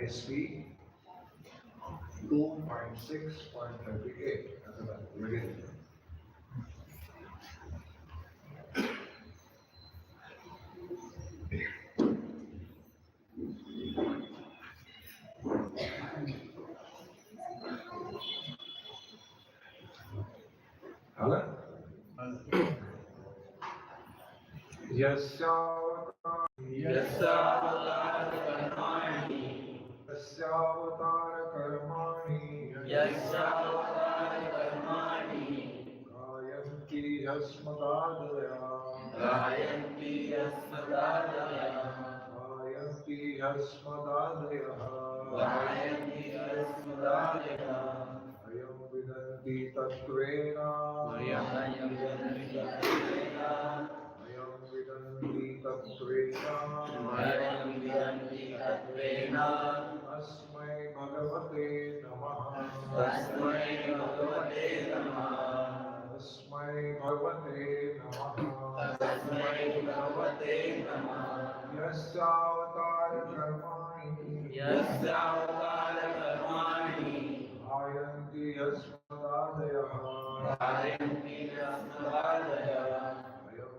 SP 2.6.38. Very hello? यस्यावतार कर्माणि हस्मदादया गायन्ति अस्मदादयः गायन्ति हस्मदादयः गायन्ति अस्मदादयः अयं विदन्ति तत्त्वेन अयं विदन्ति तत्त्वेन अयं विदन्ति तत्त्वेन अयं विदन्ति तत्त्वेन तस्मै भगवते नमः तस्मै भगवते नमः तस्मै भगवते नमः तस्मै भगवते नमः यस्यावतारकर्माणि यस्यावतारकर्माणि गायन्ति अस्मदादयः गायन्ति अस्मदादयः अयं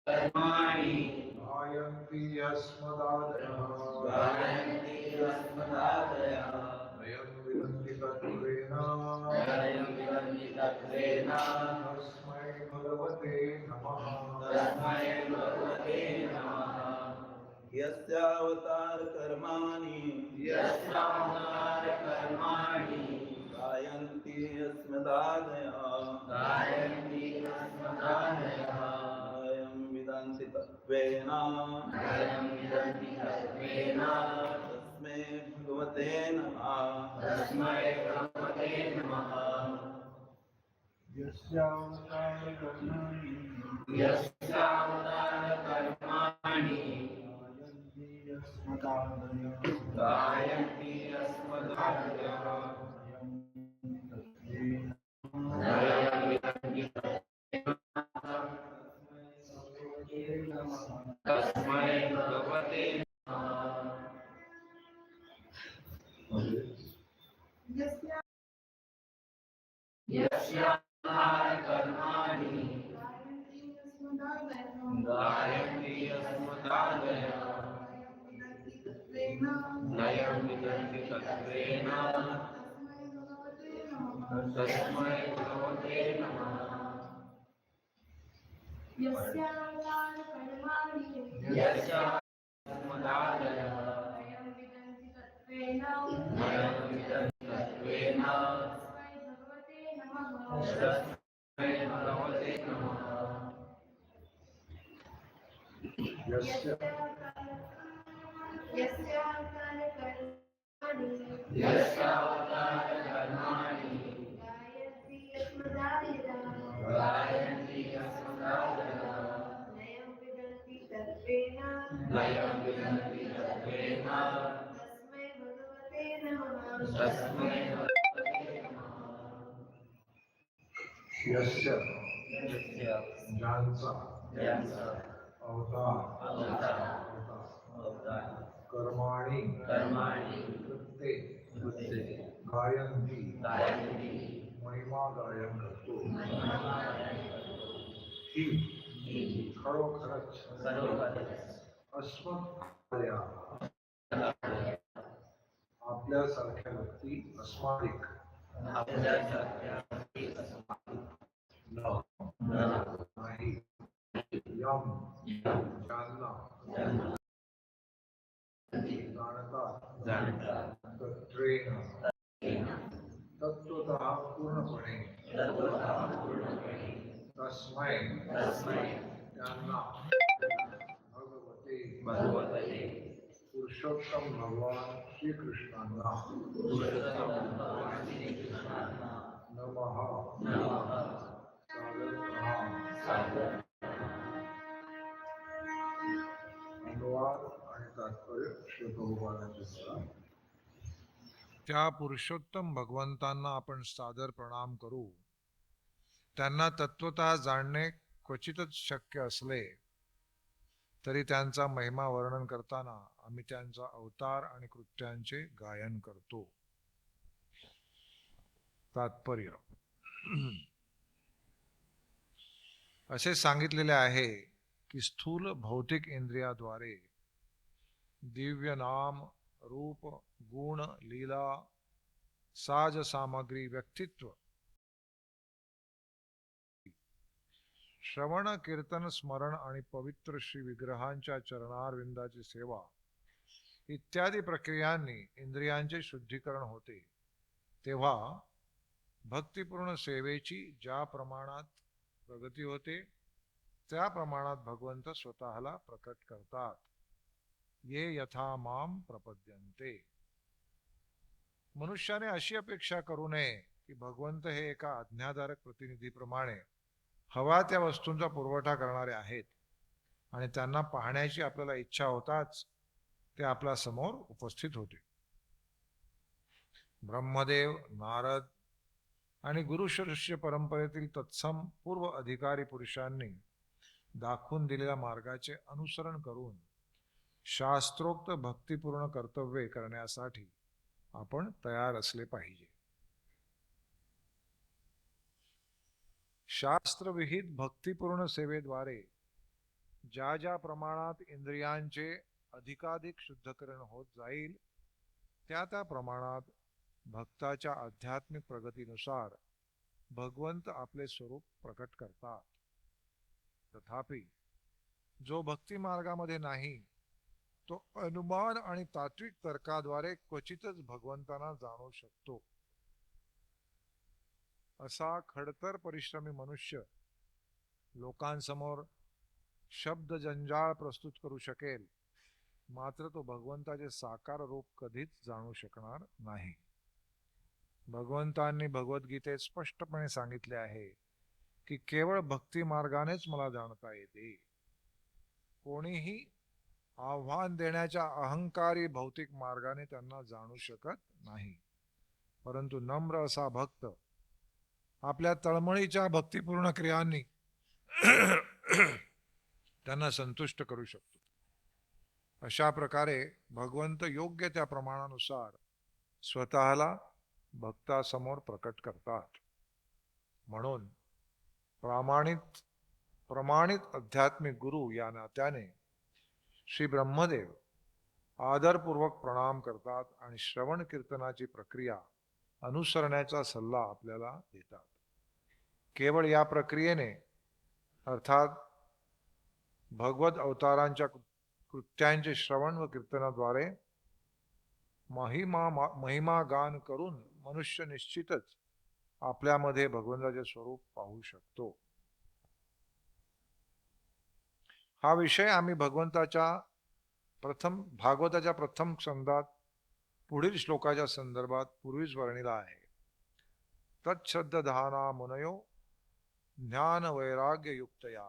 कर्माणि गायन्ति अस्मदादयः गायन्ति अस्मदादयः अयं विदन्ति तत्त्वेन अयं विदन्ति तत्त्वेन तस्मै भगवते नमः तस्मै भगवते नमः यस्यावतारकर्माणि यस्यावतारकर्माणि गायन्ति अस्मदादयः गायन्ति अस्मदादयः अयं विदन्ति तत्त्वेन अयं विदन्ति तत्त्वेन तस्मै भगवते नमः तस्मै भगवते नमः यस्यावतारकर्माणि यस्यावतारकर्माणि गायन्ति अस्मदादयः अयं विदन्ति तस्मै भगवते नमः यस्यावतारकर्माणि गायन्ति अस्मदादयः अयं विदन्ति तत्त्वेन तस्मै भगवते नमः यस्यावतारकर्माणि अयं विदन्ति तत्त्वेन तस्मै भगवते नमः यस्यावतारकर्माणि गायन्ति अस्मदादयः अयं विदन्ति तत्त्वेन तस्मै भगवते नमः यस्य ज्ञानचा अवतार कर्माणि कृत्ये गायन्ति महिमा गायन करतो ही खरोखरच अस्मदादया आपल्यासारख्या व्यक्ती अस्मादिक नाही यम ज्यांना जाणतात तत्त्वेन तत्त्वतः पूर्णपणे तस्मै त्यांना भगवते पुरुषोत्तम भगवान श्रीकृष्णांना नमः अनुवाद आणि तात्पर्य श्री भगवानाचे त्या पुरुषोत्तम भगवंतांना आपण सादर प्रणाम करू. त्यांना तत्वतः जाणणे क्वचितच शक्य असले तरी त्यांचा महिमा वर्णन करताना आम्ही त्यांचा अवतार आणि कृत्यांचे गायन करतो. तात्पर्य असे सांगितलेले आहे की स्थूल भौतिक इंद्रियाद्वारे दिव्य नाम रूप गुण लीला साज सामग्री व्यक्तित्व श्रवण कीर्तन स्मरण आणि पवित्र श्री विग्रहांच्या चरणारविंदाची सेवा इत्यादी प्रक्रियांनी इंद्रियांचे शुद्धीकरण होते. तेव्हा भक्तिपूर्ण सेवेची ज्या प्रमाणात प्रगती होते त्या प्रमाणात भगवंत स्वतःला प्रकट करतात. ये यथा माम प्रपद्यन्ते. मनुष्याने अशी अपेक्षा करू नये की भगवंत हे एका आज्ञाधारक प्रतिनिधीप्रमाणे हवा त्या वस्तूंचा पुरवठा करणारे आहेत आणि त्यांना पाहण्याची आपल्याला इच्छा होताच ते आपल्या समोर उपस्थित होते. ब्रह्मदेव, नारद आणि गुरु शिष्य परंपरेतील तत्सम पूर्व अधिकारी पुरुषांनी दाखवून दिलेल्या मार्गाचे अनुसरण करून शास्त्रोक्त भक्तिपूर्ण कर्तव्ये करण्यासाठी आपण तयार असले पाहिजे. शास्त्रविहित भक्तिपूर्ण सेवेद्वारे ज्या ज्या प्रमाणात इंद्रियांचे अधिकाधिक शुद्धीकरण होत जाईल त्या त्या प्रमाणात भक्ताच्या आध्यात्मिक प्रगतीनुसार भगवंत आपले स्वरूप प्रकट करतात. तथापि जो भक्ती मार्गामध्ये नाही तो अनुमान आणि तात्विक तर्काद्वारे क्वचितच भगवंतांना जाणू शकतो. असा खडतर परिश्रमी मनुष्य लोकांसमोर शब्द जंजाळ प्रस्तुत करू शकेल, मात्र तो भगवंताचे साकार रूप कधीच जाणू शकणार नाही. भगवंतांनी भगवद्गीतेत स्पष्टपणे सांगितले आहे की केवळ भक्ती मार्गानेच मला जाणता येते. कोणीही आव्हान देण्याच्या अहंकारी भौतिक मार्गाने त्यांना जाणू शकत नाही. परंतु नम्र असा भक्त आपल्या तळमळीच्या भक्तिपूर्ण क्रियांनी त्यांना संतुष्ट करू शकतो. अशा प्रकारे भगवंत योग्य त्या प्रमाणानुसार स्वतःला भक्तासमोर प्रकट करतात. म्हणून प्रमाणित आध्यात्मिक गुरु या नात्याने श्री ब्रह्मदेव आदरपूर्वक प्रणाम करतात आणि श्रवण कीर्तनाची प्रक्रिया अनुसरण्याचा सल्ला आपल्याला देतात. केवळ या प्रक्रियेने अर्थात भगवत अवतारांच्या कृत्यांचे श्रवण व कीर्तनाद्वारे महिमा गान करून मनुष्य निश्चितच आपल्यामध्ये भगवंताचे स्वरूप पाहू शकतो. हा विषय आम्ही भागवताच्या प्रथम स्कंदात पुढील श्लोकाच्या संदर्भात पूर्वीच वर्णिला आहे. तच्छ्रद्धाना मुनयो ज्ञान वैराग्य युक्तया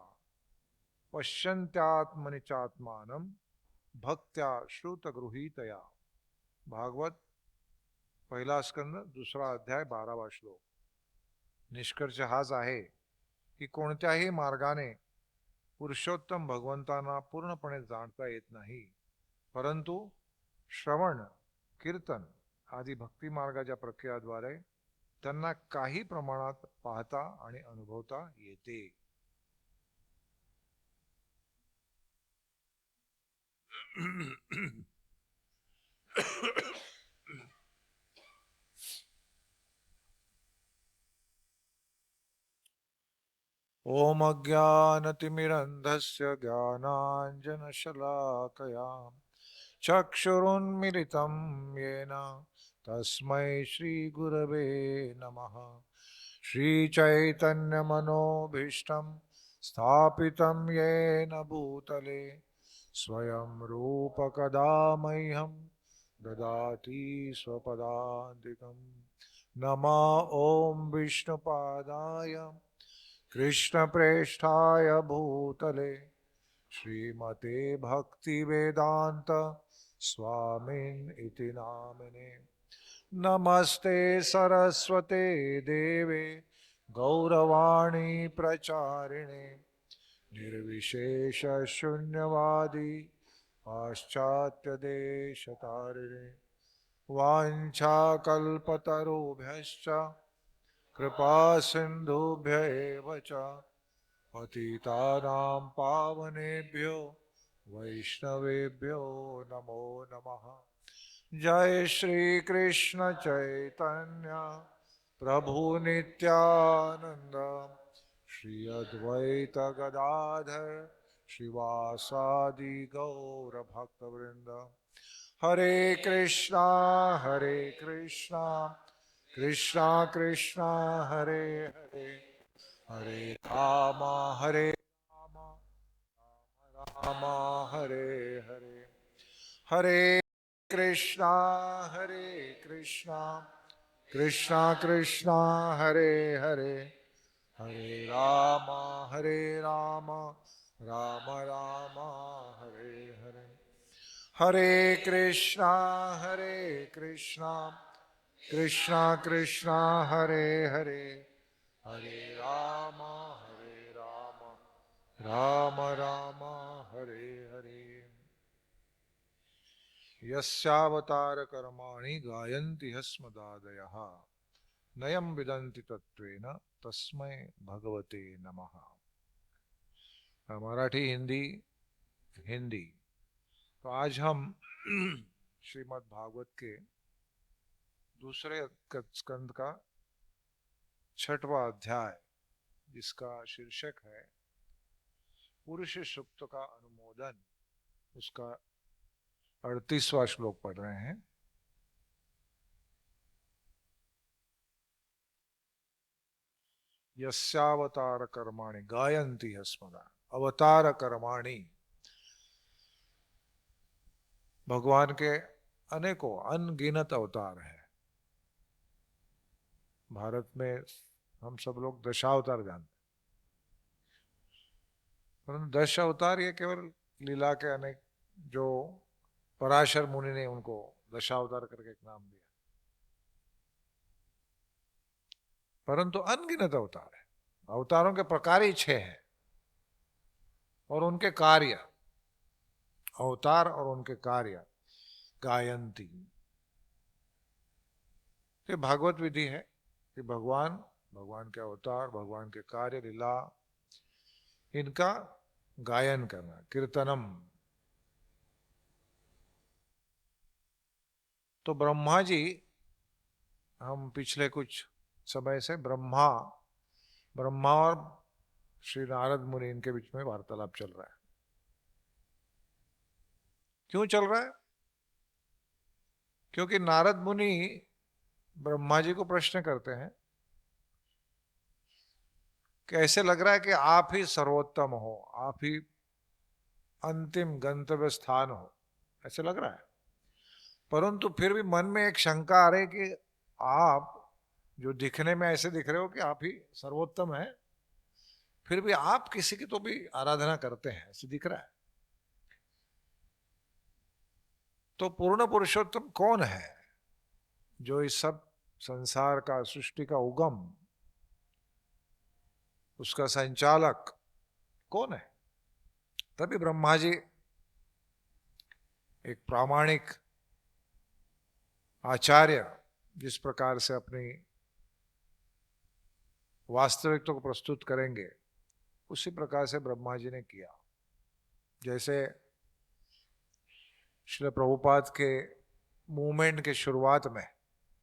पश्यन्त्यात्मनि चात्मानं भक्त्या श्रुतगृहीतया. भागवत पहिला स्कंद दुसरा अध्याय 12वा श्लोक. निष्कर्ष हाच आहे की कोणत्याही मार्गाने पुरुषोत्तम भगवंतांना पूर्णपणे जाणता येत नाही, परंतु श्रवण कीर्तन आदी भक्ती मार्गाच्या प्रक्रियाद्वारे त्यांना काही प्रमाणात पाहता आणि अनुभवता येते. ओम अज्ञानतिमिरन्धस्य ज्ञानाञ्जनशलाकया चक्षुरुन्मिलितं येन तस्मै श्रीगुरवे नमः. श्रीचैतन्यमनोभीष्टं स्थापितं येन भूतले स्वयं रूपकदा मह्यं ददाति स्वपदान्तिकं. नमः ॐ विष्णुपादाय कृष्णप्रेष्ठाय भूतले श्रीमते भक्तिवेदान्त स्वामिन् इति नामिने. नमस्ते सरस्वते देवे गौरवाणी प्रचारिणे निर्विशेषशून्यवादी पाश्चात्यदेशतारिणे. वाञ्छाकल्पतरुभ्यश्च कृपा सिन्धुभ्य एव च पतितानां पावनेभ्यो वैष्णवेभ्यो नमो नमः. जय श्री कृष्ण चैतन्य प्रभु नित्यानंद श्री अद्वैत गदाधर श्रीवासादि गौर भक्तवृंद. हरे कृष्णा कृष्णा कृष्णा हरे हरे हरे राम हरे राम राम हरे हरे हरे कृष्णा कृष्णा कृष्णा हरे हरे हरे राम राम राम हरे हरे हरे कृष्णा कृष्णा कृष्णा हरे हरे हरे राम राम राम हरे हरे यस्यावतार कर्माणि गायन्ति हस्मदादयः नयं विदन्ति तत्त्वेन तस्मै भगवते नमः। मराठी हिंदी हिंदी। तो आज हम श्रीमद् भागवत के दूसरे स्कंद का 6वां अध्याय, जिसका शीर्षक है पुरुष सूक्त का अनुमोदन, उसका 38वां श्लोक पढ़ रहे हैं। यस्यावतार कर्माणि गायन्ति हस्मदा। अवतार कर्माणि, भगवान के अनेकों अनगिनत अवतार हैं। भारत में हम सब लोग दशावतार जानते हैं, परंतु 10 अवतार ये केवल लीला के अनेक, जो पराशर मुनि ने उनको दशावतार करके एक नाम दिया, परंतु अनगिनत अवतार है। अवतारों के प्रकार ही 6 हैं और उनके कार्य, अवतार और उनके कार्य गायंती। ये भागवत विधि है कि भगवान के अवतार, भगवान के कार्य, लीला, इनका गायन करना, कीर्तनम। तो ब्रह्मा जी, हम पिछले कुछ समय से ब्रह्मा और श्री नारद मुनि, इनके बीच में वार्तालाप चल रहा है। क्यों चल रहा है? क्योंकि नारद मुनि ब्रह्मा जी को प्रश्न करते हैं कि ऐसे लग रहा है कि आप ही सर्वोत्तम हो, आप ही अंतिम गंतव्य स्थान हो, ऐसे लग रहा है। परंतु फिर भी मन में एक शंका आ रही कि आप जो दिखने में ऐसे दिख रहे हो कि आप ही सर्वोत्तम है, फिर भी आप किसी की तो भी आराधना करते हैं, ऐसे दिख रहा है। तो पूर्ण पुरुषोत्तम कौन है, जो इस सब संसार का, सृष्टि का उगम, उसका संचालक कौन है? तभी ब्रह्मा जी एक प्रामाणिक आचार्य जिस प्रकार से अपनी वास्तविकता को प्रस्तुत करेंगे, उसी प्रकार से ब्रह्मा जी ने किया। जैसे श्रील प्रभुपाद के मूवमेंट के शुरुआत में,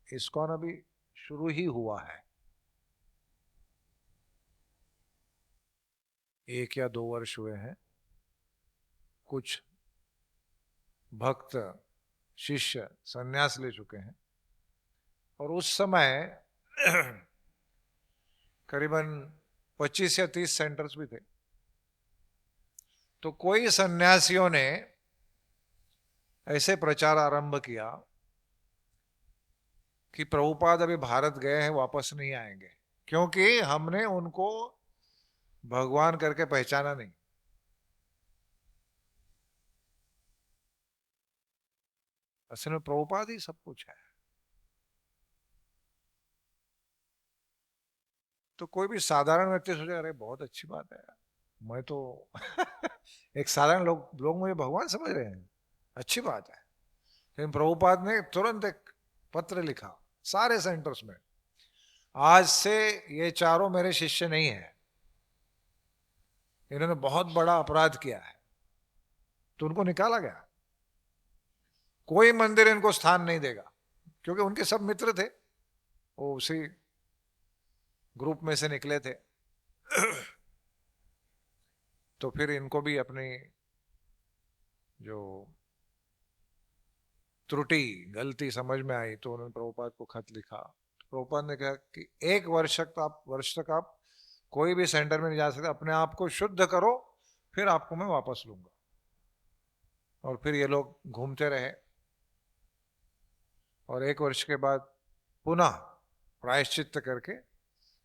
इस्कॉन अभी शुरू ही हुआ है, 1 या 2 वर्ष हुए हैं। कुछ भक्त शिष्य संन्यास ले चुके हैं, और उस समय करीबन 25 या 30 सेंटर्स भी थे। तो कोई सन्यासियों ने ऐसे प्रचार आरंभ किया कि प्रभुपाद अभी भारत गए हैं, वापस नहीं आएंगे, क्योंकि हमने उनको भगवान करके पहचाना नहीं। असल में प्रभुपाद ही सब कुछ है। तो कोई भी साधारण व्यक्ति सोचे, अरे बहुत अच्छी बात है, मैं तो एक साधारण लोग मुझे भगवान समझ रहे हैं, अच्छी बात है। लेकिन प्रभुपाद ने तुरंत एक पत्र लिखा सारे सेंटर्स में, आज से ये चारों मेरे शिष्य नहीं है, इन्होंने बहुत बड़ा अपराध किया है। तो उनको निकाला गया, कोई मंदिर इनको स्थान नहीं देगा, क्योंकि उनके सब मित्र थे, वो उसी ग्रुप में से निकले थे। तो फिर इनको भी अपनी जो त्रुटि, गलती समझ में आई, तो उन्होंने प्रभुपाद को खत लिखा। प्रभुपाद ने कहा कि 1 वर्ष तक आप कोई भी सेंटर में नहीं जा सकते, अपने आप को शुद्ध करो, फिर आपको मैं वापस लूंगा। और फिर ये लोग घूमते रहे और 1 वर्ष के बाद पुनः प्रायश्चित्त करके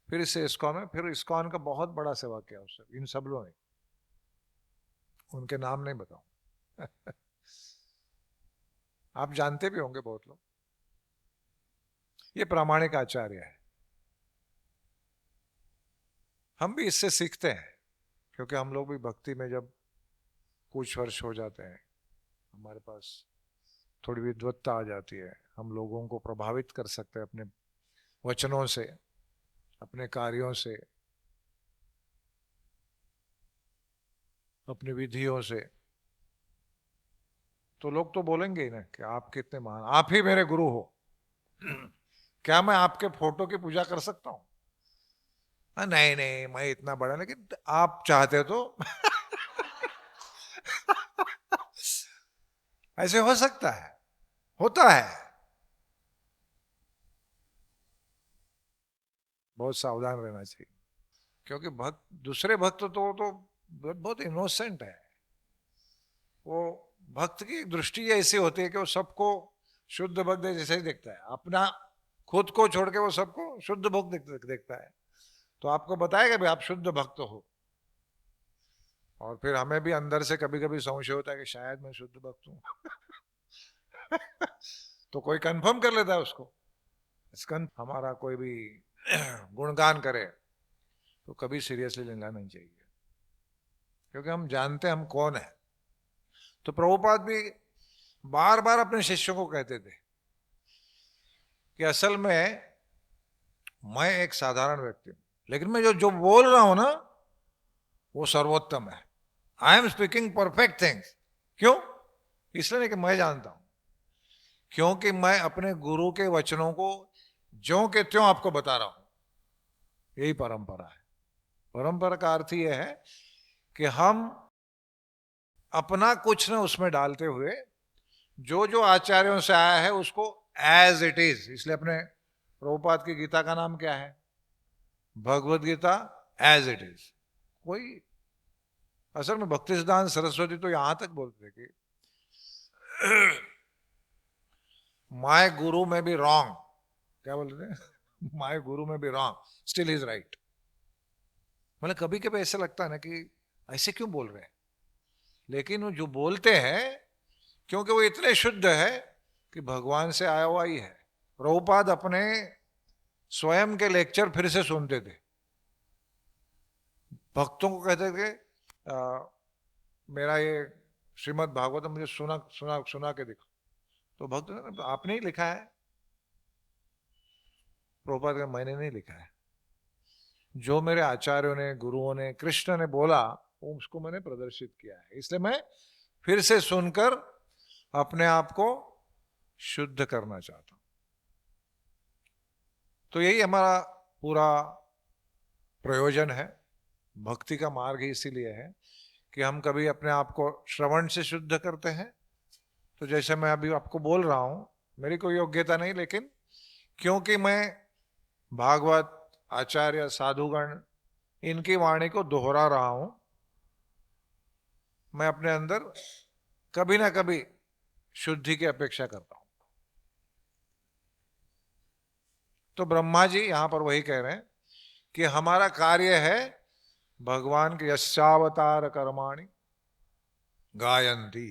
फिर से इस्कॉन में, फिर इस्कॉन का बहुत बड़ा सेवा किया उस इन सब लोगों ने, उनके नाम नहीं बताऊं आप जानते भी होंगे बहुत लोग। ये प्रामाणिक आचार्य है, हम भी इससे सीखते हैं, क्योंकि हम लोग भी भक्ति में जब कुछ वर्ष हो जाते हैं, हमारे पास थोड़ी विद्वत्ता आ जाती है, हम लोगों को प्रभावित कर सकते हैं अपने वचनों से, अपने कार्यों से, अपनी विधियों से। तो लोग तो बोलेंगे ही ना कि आप कितने महान, आप ही मेरे गुरु हो क्या मैं आपके फोटो की पूजा कर सकता हूं? नहीं नहीं, मैं इतना बड़ा, लेकिन आप चाहते तो ऐसे हो सकता है, होता है। बहुत सावधान रहना चाहिए, क्योंकि भक्त, दूसरे भक्त तो बहुत इनोसेंट है। वो भक्त की दृष्टि ऐसी होती है कि वो सबको शुद्ध भक्त जैसे ही देखता है, अपना खुद को छोड़ के वो सबको शुद्ध भक्त देखता है। तो आपको बताएगा भी आप शुद्ध भक्त हो, और फिर हमें भी अंदर से कभी कभी संशय होता है कि शायद मैं शुद्ध भक्त हूं तो कोई कंफर्म कर लेता है उसको। हमारा कोई भी गुणगान करे तो कभी सीरियसली लेना नहीं चाहिए, क्योंकि हम जानते हैं हम कौन है। तो प्रभुपाद भी बार बार अपने शिष्यों को कहते थे कि असल में मैं एक साधारण व्यक्ति हूं, लेकिन मैं जो जो बोल रहा हूं ना वो सर्वोत्तम है। I am speaking perfect things. क्यों? इसलिए नहीं कि मैं जानता हूं, क्योंकि मैं अपने गुरु के वचनों को ज्यों के त्यों आपको बता रहा हूं। यही परंपरा है। परंपरा का अर्थ यह है कि हम अपना कुछ न उसमें डालते हुए जो जो आचार्यों से आया है उसको एज इट इज। इसलिए अपने प्रभुपाद की गीता का नाम क्या है? Bhagavad Gita as it is. कोई असल में भक्ति सिद्धांत सरस्वती तो यहां तक बोलते थे कि माय गुरु में भी रॉन्ग, क्या बोलते थे माय गुरु में भी रॉन्ग, स्टिल इज राइट। मतलब कभी कभी ऐसा लगता है ना कि ऐसे क्यों बोल रहे हैं, लेकिन वो जो बोलते हैं क्योंकि वो इतने शुद्ध है कि भगवान से आया हुआ ही है। प्रभुपाद अपने स्वयं के लेक्चर फिर से सुनते थे, भक्तों को कहते थे मेरा ये श्रीमद् भागवतम मुझे सुना सुना सुना के दिखा। तो भक्त ने आपने ही लिखा है? प्रभुपाद का मैंने नहीं लिखा है, जो मेरे आचार्यों ने, गुरुओं ने, कृष्ण ने बोला उसको मैंने प्रदर्शित किया है। इसलिए मैं फिर से सुनकर अपने आप को शुद्ध करना चाहता हूं। तो यही हमारा पूरा प्रयोजन है। भक्ति का मार्ग ही इसीलिए है कि हम कभी अपने आप को श्रवण से शुद्ध करते हैं। तो जैसे मैं अभी आपको बोल रहा हूं, मेरी कोई योग्यता नहीं, लेकिन क्योंकि मैं भागवत, आचार्य, साधुगण, इनकी वाणी को दोहरा रहा हूं, मैं अपने अंदर कभी ना कभी शुद्धि की अपेक्षा करता हूं। तो ब्रह्मा जी यहां पर वही कह रहे हैं कि हमारा कार्य है भगवान के यशावतार कर्माणि गायंती।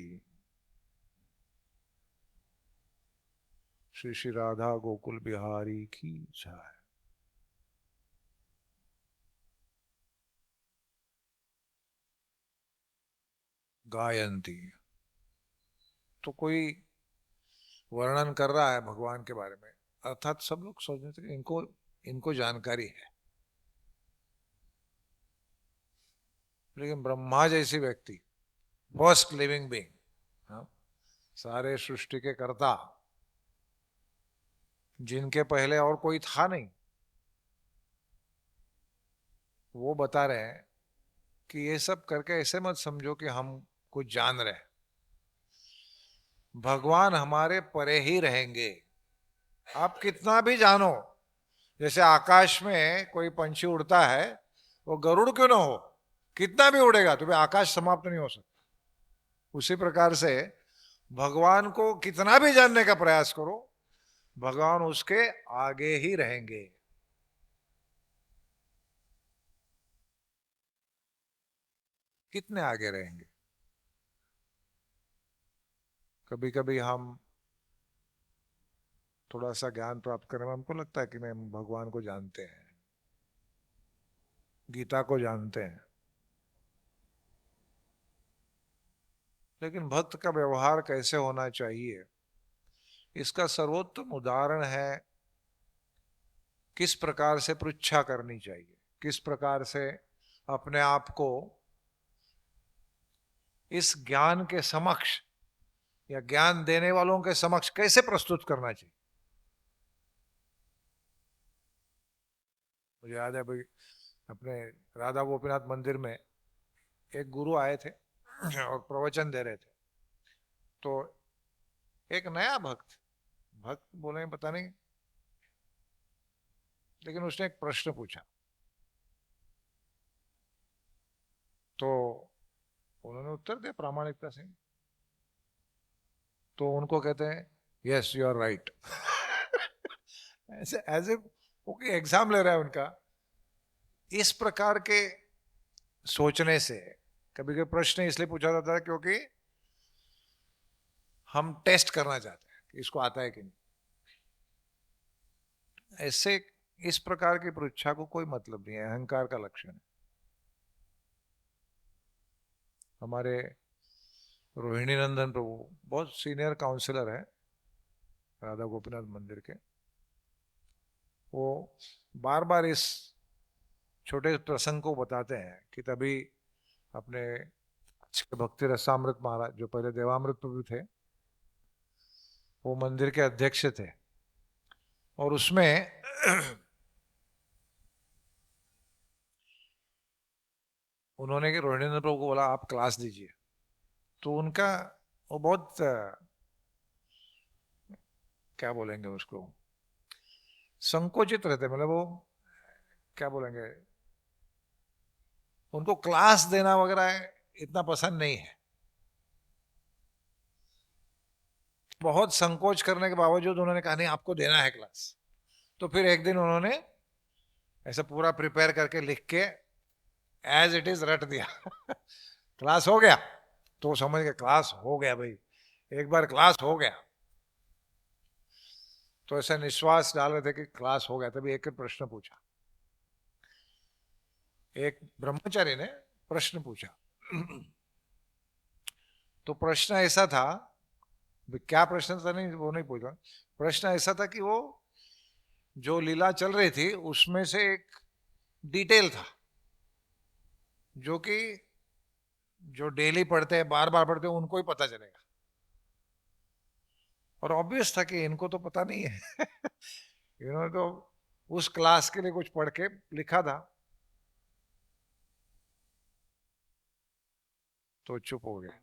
श्री श्री राधा गोकुल बिहारी की जय। गायंती तो कोई वर्णन कर रहा है भगवान के बारे में, अर्थात सब लोग सोचते थे इनको इनको जानकारी है, लेकिन ब्रह्मा जैसी व्यक्ति, फर्स्ट लिविंग बीइंग, सारे सृष्टि के कर्ता, जिनके पहले और कोई था नहीं, वो बता रहे हैं कि ये सब करके ऐसे मत समझो कि हम कुछ जान रहे हैं। भगवान हमारे परे ही रहेंगे। आप कितना भी जानो, जैसे आकाश में कोई पंछी उड़ता है, वो गरुड़ क्यों ना हो, कितना भी उड़ेगा तो भी आकाश समाप्त नहीं हो सकता। उसी प्रकार से भगवान को कितना भी जानने का प्रयास करो, भगवान उसके आगे ही रहेंगे। कितने आगे रहेंगे। कभी कभी हम थोड़ा सा ज्ञान प्राप्त करने में हमको लगता है कि मैं भगवान को जानते हैं, गीता को जानते हैं, लेकिन भक्त का व्यवहार कैसे होना चाहिए इसका सर्वोत्तम उदाहरण है किस प्रकार से पृच्छा करनी चाहिए, किस प्रकार से अपने आप को इस ज्ञान के समक्ष या ज्ञान देने वालों के समक्ष कैसे प्रस्तुत करना चाहिए। मुझे याद है भाई, अपने राधा गोपीनाथ मंदिर में एक गुरु आए थे और प्रवचन दे रहे थे। तो एक नया भक्त भक्त बोले पता नहीं, लेकिन उसने एक प्रश्न पूछा। तो उन्होंने उत्तर दिया प्रामाणिकता से। तो उनको कहते हैं यस यू आर राइट। ऐसे एज ए ओके एग्जाम ले रहा है उनका। इस प्रकार के सोचने से कभी कभी प्रश्न इसलिए पूछा जाता है क्योंकि हम टेस्ट करना चाहते हैं कि इसको आता है कि नहीं। ऐसे इस प्रकार की परीक्षा को कोई मतलब नहीं है, अहंकार का लक्षण है। हमारे रोहिणी नंदन प्रभु बहुत सीनियर काउंसलर है राधा गोपीनाथ मंदिर के। वो बार बार इस छोटे प्रसंग को बताते हैं कि तभी अपने भक्ति रसामृत महाराज जो पहले देवामृत प्रभु थे, वो मंदिर के अध्यक्ष थे। और उसमें उन्होंने रोहिणी प्रभु को बोला आप क्लास दीजिए। तो उनका वो बहुत क्या बोलेंगे उसको, संकोचित रहते, मतलब वो क्या बोलेंगे, उनको क्लास देना वगैरह इतना पसंद नहीं है। बहुत संकोच करने के बावजूद उन्होंने कहा नहीं आपको देना है क्लास। तो फिर एक दिन उन्होंने ऐसा पूरा प्रिपेयर करके लिख के एज इट इज रट दिया। क्लास हो गया तो समझ गए क्लास हो गया भाई, एक बार क्लास हो गया। तो ऐसा निश्वास डाल रहे थे कि क्लास हो गया। तभी एक प्रश्न पूछा, एक ब्रह्मचारी ने प्रश्न पूछा। तो प्रश्न ऐसा था, क्या प्रश्न था नहीं वो नहीं पूछा। प्रश्न ऐसा था कि वो जो लीला चल रही थी उसमें से एक डिटेल था जो कि जो डेली पढ़ते हैं बार बार पढ़ते हैं उनको ही पता चलेगा। और ऑब्वियस था कि इनको तो पता नहीं है। इन्होंने तो उस क्लास के लिए कुछ पढ़ के लिखा था। तो चुप हो गए,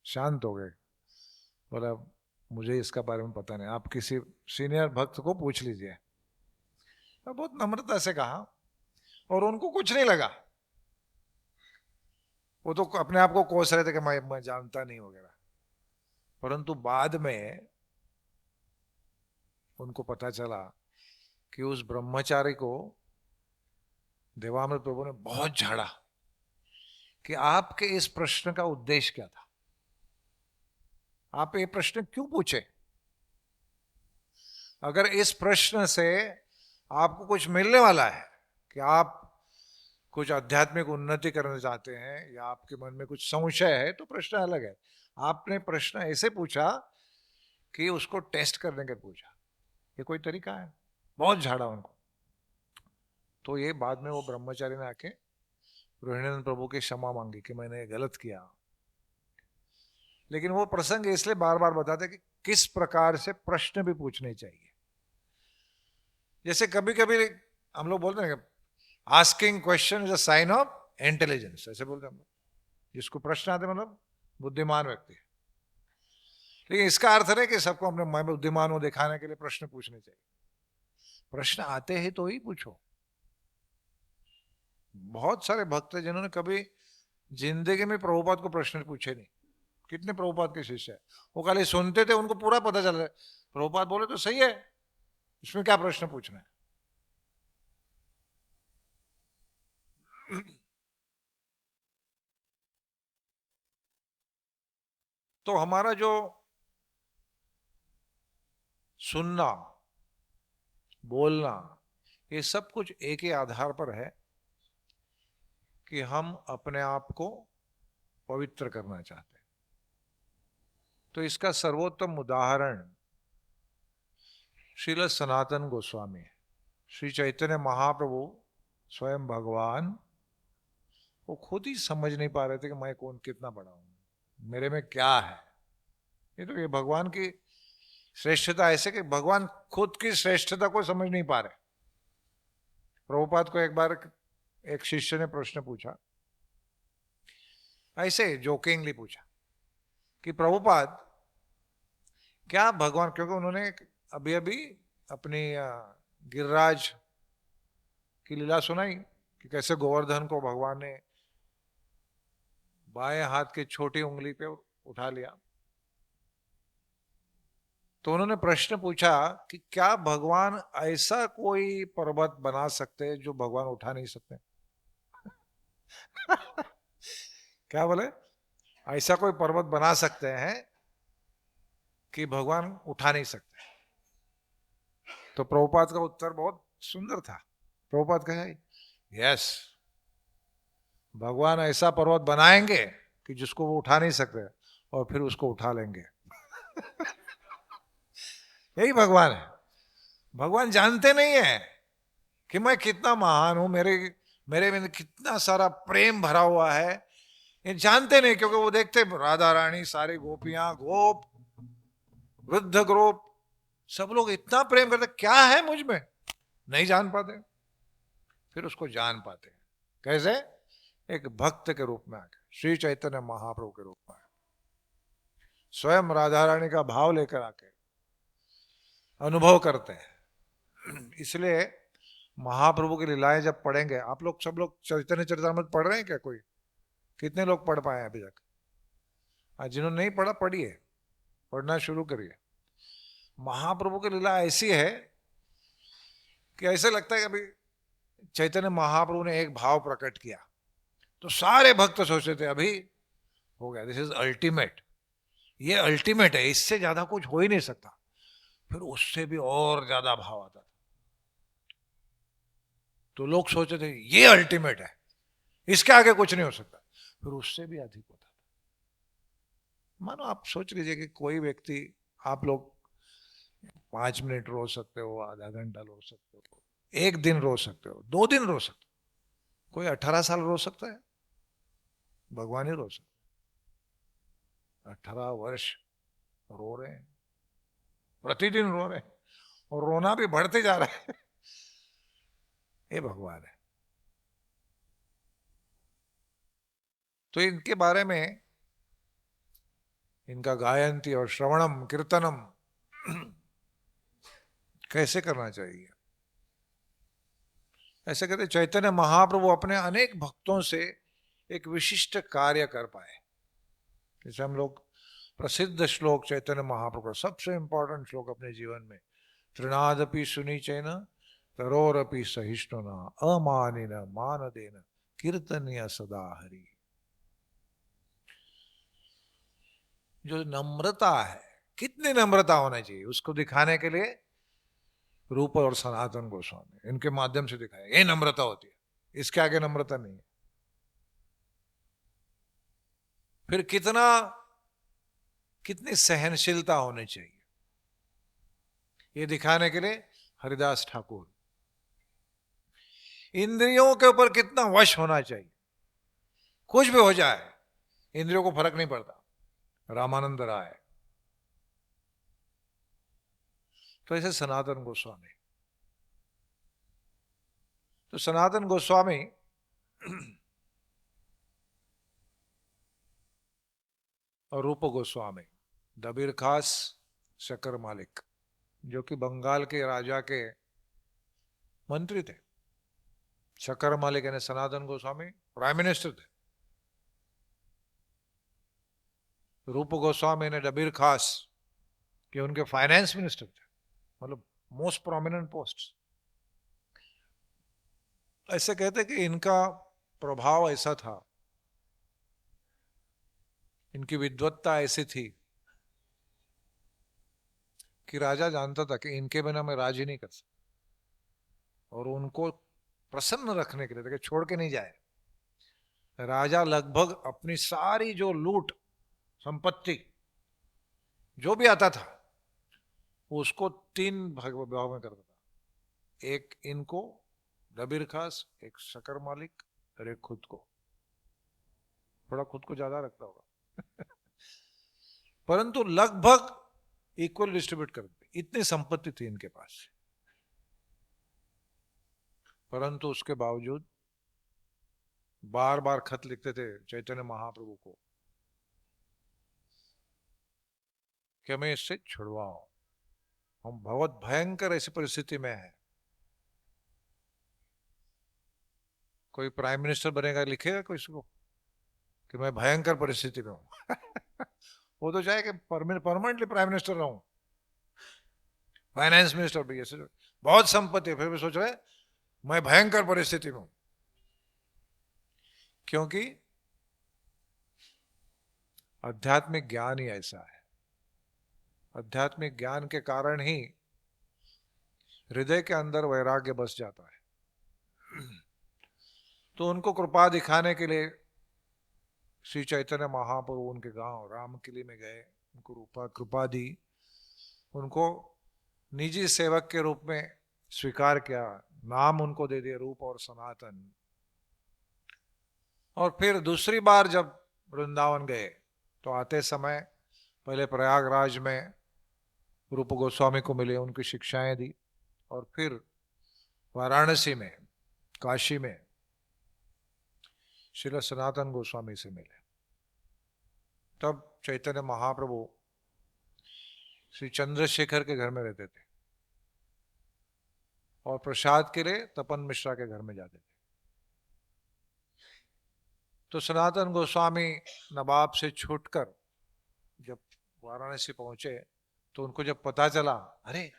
शांत हो गए। बोला मुझे इसका बारे में पता नहीं, आप किसी सीनियर भक्त को पूछ लीजिए। तो बहुत नम्रता से कहा और उनको कुछ नहीं लगा। वो तो अपने आप को कोस रहे थे कि मैं जानता नहीं वगैरह। परंतु बाद में उनको पता चला कि उस ब्रह्मचारी को देवामृत प्रभु ने बहुत झाड़ा कि आपके इस प्रश्न का उद्देश्य क्या था, आप ये प्रश्न क्यों पूछे। अगर इस प्रश्न से आपको कुछ मिलने वाला है कि आप कुछ आध्यात्मिक उन्नति करना चाहते हैं या आपके मन में कुछ संशय है तो प्रश्न अलग है। आपने प्रश्न ऐसे पूछा कि उसको टेस्ट करने के पूछा, ये कोई तरीका है। बहुत झाड़ा उनको। तो ये बाद में वो ब्रह्मचारी ने आके रोहिणी प्रभु की क्षमा मांगी कि मैंने गलत किया। लेकिन वो प्रसंग इसलिए बार बार बताते कि किस प्रकार से प्रश्न भी पूछने चाहिए। जैसे कभी कभी हम लोग बोलते हैं asking question is a sign of intelligence, ऐसे बोलते हैं हम लोग। जिसको प्रश्न आते मतलब बुद्धिमान व्यक्ति है। लेकिन इसका अर्थ नहीं कि सबको अपने मैं बुद्धिमान हूं दिखाने के लिए प्रश्न पूछने चाहिए। प्रश्न आते हैं तो ही पूछो। बहुत सारे भक्त हैं जिन्होंने कभी जिंदगी में प्रभुपाद को प्रश्न पूछे नहीं। कितने प्रभुपाद के शिष्य है, वो खाली सुनते थे, उनको पूरा पता चल रहा है प्रभुपाद बोले तो सही है, इसमें क्या प्रश्न पूछना है। तो हमारा जो सुनना बोलना ये सब कुछ एक ही आधार पर है कि हम अपने आप को पवित्र करना चाहते हैं। तो इसका सर्वोत्तम उदाहरण श्रील सनातन गोस्वामी है। श्री चैतन्य महाप्रभु स्वयं भगवान वो खुद ही समझ नहीं पा रहे थे कि मैं कौन, कितना बड़ा हूं, मेरे में क्या है। ये भगवान की श्रेष्ठता ऐसे कि भगवान खुद की श्रेष्ठता को समझ नहीं पा रहे। प्रभुपाद को एक बार एक शिष्य ने प्रश्न पूछा, ऐसे जोकिंगली पूछा कि प्रभुपाद क्या भगवान, क्योंकि उन्होंने अभी अभी अपनी गिरिराज की लीला सुनाई कि कैसे गोवर्धन को भगवान ने बाएं हाथ की छोटी उंगली पे उठा लिया। तो उन्होंने प्रश्न पूछा कि क्या भगवान ऐसा कोई पर्वत बना सकते हैं जो भगवान उठा नहीं सकते? क्या बोले? ऐसा कोई पर्वत बना सकते हैं कि भगवान उठा नहीं सकते? तो प्रभुपाद का उत्तर बहुत सुंदर था। प्रभुपाद कहे यस, भगवान ऐसा पर्वत बनाएंगे कि जिसको वो उठा नहीं सकते और फिर उसको उठा लेंगे। यही भगवान है। भगवान जानते नहीं है कि मैं कितना महान हूं, मेरे में कितना सारा प्रेम भरा हुआ है। ये जानते नहीं, क्योंकि वो देखते राधा रानी, सारी गोपियां, गोप, वृद्ध गोप, सब लोग इतना प्रेम करते, क्या है मुझ में, नहीं जान पाते। फिर उसको जान पाते। कैसे? एक भक्त के रूप में आके, श्री चैतन्य महाप्रभु के रूप में स्वयं राधा रानी का भाव लेकर आके अनुभव करते हैं। इसलिए महाप्रभु की लीलाएं जब पढ़ेंगे, आप लोग सब लोग चैतन्य चरितामृत पढ़ रहे हैं क्या? कोई कितने लोग पढ़ पाए अभी तक? जिन्होंने नहीं पढ़ा पढ़िए, पढ़ना शुरू करिए। महाप्रभु की लीला ऐसी है कि ऐसे लगता है कि अभी चैतन्य महाप्रभु ने एक भाव प्रकट किया तो सारे भक्त सोचते थे अभी हो गया, दिस इज अल्टीमेट, ये अल्टीमेट है, इससे ज्यादा कुछ हो ही नहीं सकता। फिर उससे भी और ज्यादा भाव आता था, तो लोग सोचते थे ये अल्टीमेट है, इसके आगे कुछ नहीं हो सकता। फिर उससे भी अधिक होता था। मानो आप सोच लीजिए कि कोई व्यक्ति, आप लोग 5 मिनट रो सकते हो, आधा घंटा रो सकते हो, 1 दिन रो सकते हो, 2 दिन रो सकते हो। कोई 18 साल रो सकता है? भगवान ही रो सकते। 18 वर्ष रो रहे हैं, प्रतिदिन रो रहे हैं, और रोना भी बढ़ते जा रहा है। ये भगवान है। तो इनके बारे में, इनका गायंती और श्रवणम कीर्तनम कैसे करना चाहिए, ऐसे कहते चैतन्य महाप्रभु अपने अनेक भक्तों से एक विशिष्ट कार्य कर पाए। जैसे हम लोग प्रसिद्ध श्लोक चैतन्य महाप्रभु, सबसे इंपॉर्टेंट श्लोक अपने जीवन में, तृणादपि सुनीचैन तरोरपि सहिष्णुना अमानिन मानदेन कीर्तनीय सदा हरि। जो नम्रता है, कितनी नम्रता होना चाहिए, उसको दिखाने के लिए रूप और सनातन गोस्वामी इनके माध्यम से दिखाया, ये नम्रता होती है, इसके आगे नम्रता नहीं है। फिर कितनी सहनशीलता होनी चाहिए, ये दिखाने के लिए हरिदास ठाकुर। इंद्रियों के ऊपर कितना वश होना चाहिए, कुछ भी हो जाए इंद्रियों को फर्क नहीं पड़ता, रामानंद राय। तो ऐसे सनातन गोस्वामी, तो सनातन गोस्वामी और रूप गोस्वामी, दबीर खास शकर मालिक, जो कि बंगाल के राजा के मंत्री थे। शक्कर मालिक यानी सनातन गोस्वामी प्राइम मिनिस्टर थे। रूप गोस्वामी ने डबीर खास कि उनके फाइनेंस मिनिस्टर थे, मतलब मोस्ट प्रोमिनेंट पोस्ट। ऐसे कहते कि इनका प्रभाव ऐसा था, इनकी विद्वत्ता ऐसी थी कि राजा जानता था कि इनके बिना मैं राज ही नहीं कर सकता, और उनको प्रसन्न रखने के लिए देखिए छोड़ के नहीं जाए। राजा लगभग अपनी सारी जो लूट संपत्ति जो भी आता था उसको 3 भाग में करता था। एक इनको डबीर खास, एक शक्कर मालिक और एक खुद को। थोड़ा खुद को ज्यादा रखता होगा परंतु लगभग इक्वल डिस्ट्रीब्यूट करते, इतनी संपत्ति थी इनके पास। परंतु उसके बावजूद बार बार खत लिखते थे चैतन्य महाप्रभु को कि हमें इससे छुड़वाओ, हम बहुत भयंकर ऐसी परिस्थिति में है। कोई प्राइम मिनिस्टर बनेगा लिखेगा किसी को कि मैं भयंकर परिस्थिति में हूं वो तो चाहे कि परमानेंटली प्राइम मिनिस्टर रहूं, फाइनेंस मिनिस्टर भी, ऐसे बहुत संपत्ति है, फिर भी सोच रहे मैं भयंकर परिस्थिति में हूं। क्योंकि आध्यात्मिक ज्ञान ही ऐसा है। आध्यात्मिक ज्ञान के कारण ही हृदय के अंदर वैराग्य बस जाता है। तो उनको कृपा दिखाने के लिए श्री चैतन्य महाप्रभु उनके गांव रामकिली में गए, उनको कृपा दी, उनको निजी सेवक के रूप में स्वीकार किया, नाम उनको दे दिया रूप और सनातन। और फिर दूसरी बार जब वृंदावन गए तो आते समय पहले प्रयागराज में रूप गोस्वामी को मिले, उनकी शिक्षाएं दी, और फिर वाराणसी में, काशी में श्रील सनातन गोस्वामी से मिले। तब चैतन्य महाप्रभु श्री चंद्रशेखर के घर में रहते थे और प्रसाद के लिए तपन मिश्रा के घर में जाते थे। तो सनातन गोस्वामी नवाब से छूटकर जब वाराणसी पहुंचे तो उनको जब पता चला अरे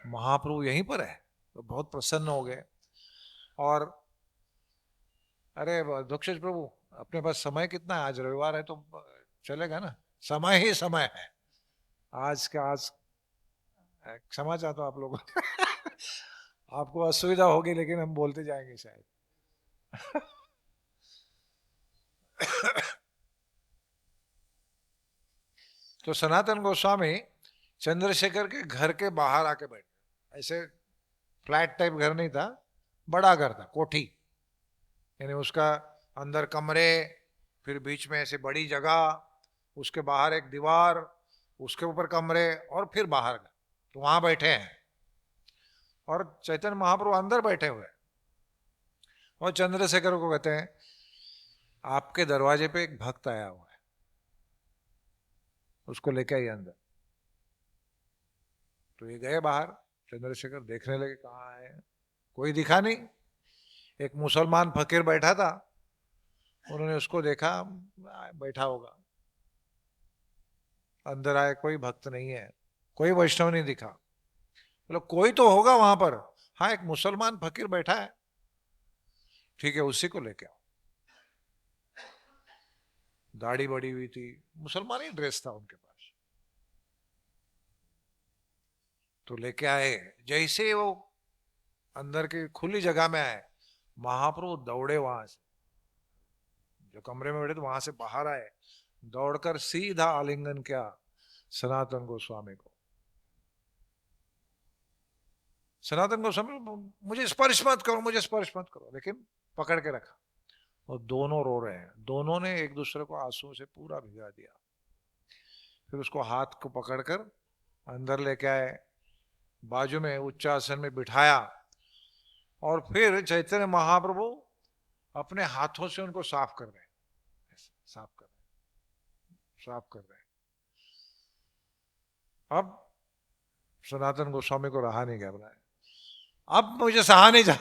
महाप्रभु यहीं पर है, तो बहुत प्रसन्न हो गए। और अरे दक्षेश प्रभु अपने पास समय कितना है, आज रविवार है तो चलेगा ना, समय ही समय है आज का आज। क्षमा चाहता हूं आप लोगों आपको असुविधा होगी लेकिन हम बोलते जाएंगे शायद तो सनातन गोस्वामी चंद्रशेखर के घर के बाहर आके बैठे। ऐसे फ्लैट टाइप घर नहीं था, बड़ा घर था, कोठी, यानी उसका अंदर कमरे, फिर बीच में ऐसे बड़ी जगह, उसके बाहर एक दीवार, उसके ऊपर कमरे, और फिर बाहर घर। तो वहां बैठे हैं और चैतन्य महाप्रभु अंदर बैठे हुए हैं। और चंद्रशेखर को कहते हैं आपके दरवाजे पे एक भक्त आया हुआ है, उसको लेके आइए अंदर। तो ये गए बाहर, चंद्रशेखर देखने लगे कहाँ है, कोई दिखा नहीं। एक मुसलमान फकीर बैठा था, उन्होंने उसको देखा बैठा होगा, अंदर आए, कोई भक्त नहीं है, कोई वैष्णव नहीं दिखा। मतलब कोई तो होगा वहां पर, हाँ एक मुसलमान फकीर बैठा है, ठीक है उसी को लेके आओ। दाढ़ी बड़ी हुई थी, मुसलमानी ड्रेस था उनके पास, तो लेके आए। जैसे वो अंदर की खुली जगह में आए, महाप्रभु दौड़े वहां से, जो कमरे में बैठे थे वहां से बाहर आए, दौड़कर सीधा आलिंगन किया सनातन गोस्वामी को। सनातन गोस्वामी मुझे स्पर्श मत करो, मुझे स्पर्श मत करो, लेकिन पकड़ के रखा। और दोनों रो रहे हैं, दोनों ने एक दूसरे को आंसुओं से पूरा भिगा दिया। फिर उसको हाथ को पकड़कर अंदर लेके आए, बाजू में उच्चासन में बिठाया, और फिर चैतन्य महाप्रभु अपने हाथों से उनको साफ कर रहे हैं, साफ कर रहे हैं, साफ कर रहे हैं। अब सनातन गोस्वामी को रहा नहीं गया, बनाया अब मुझे सहा नहीं जा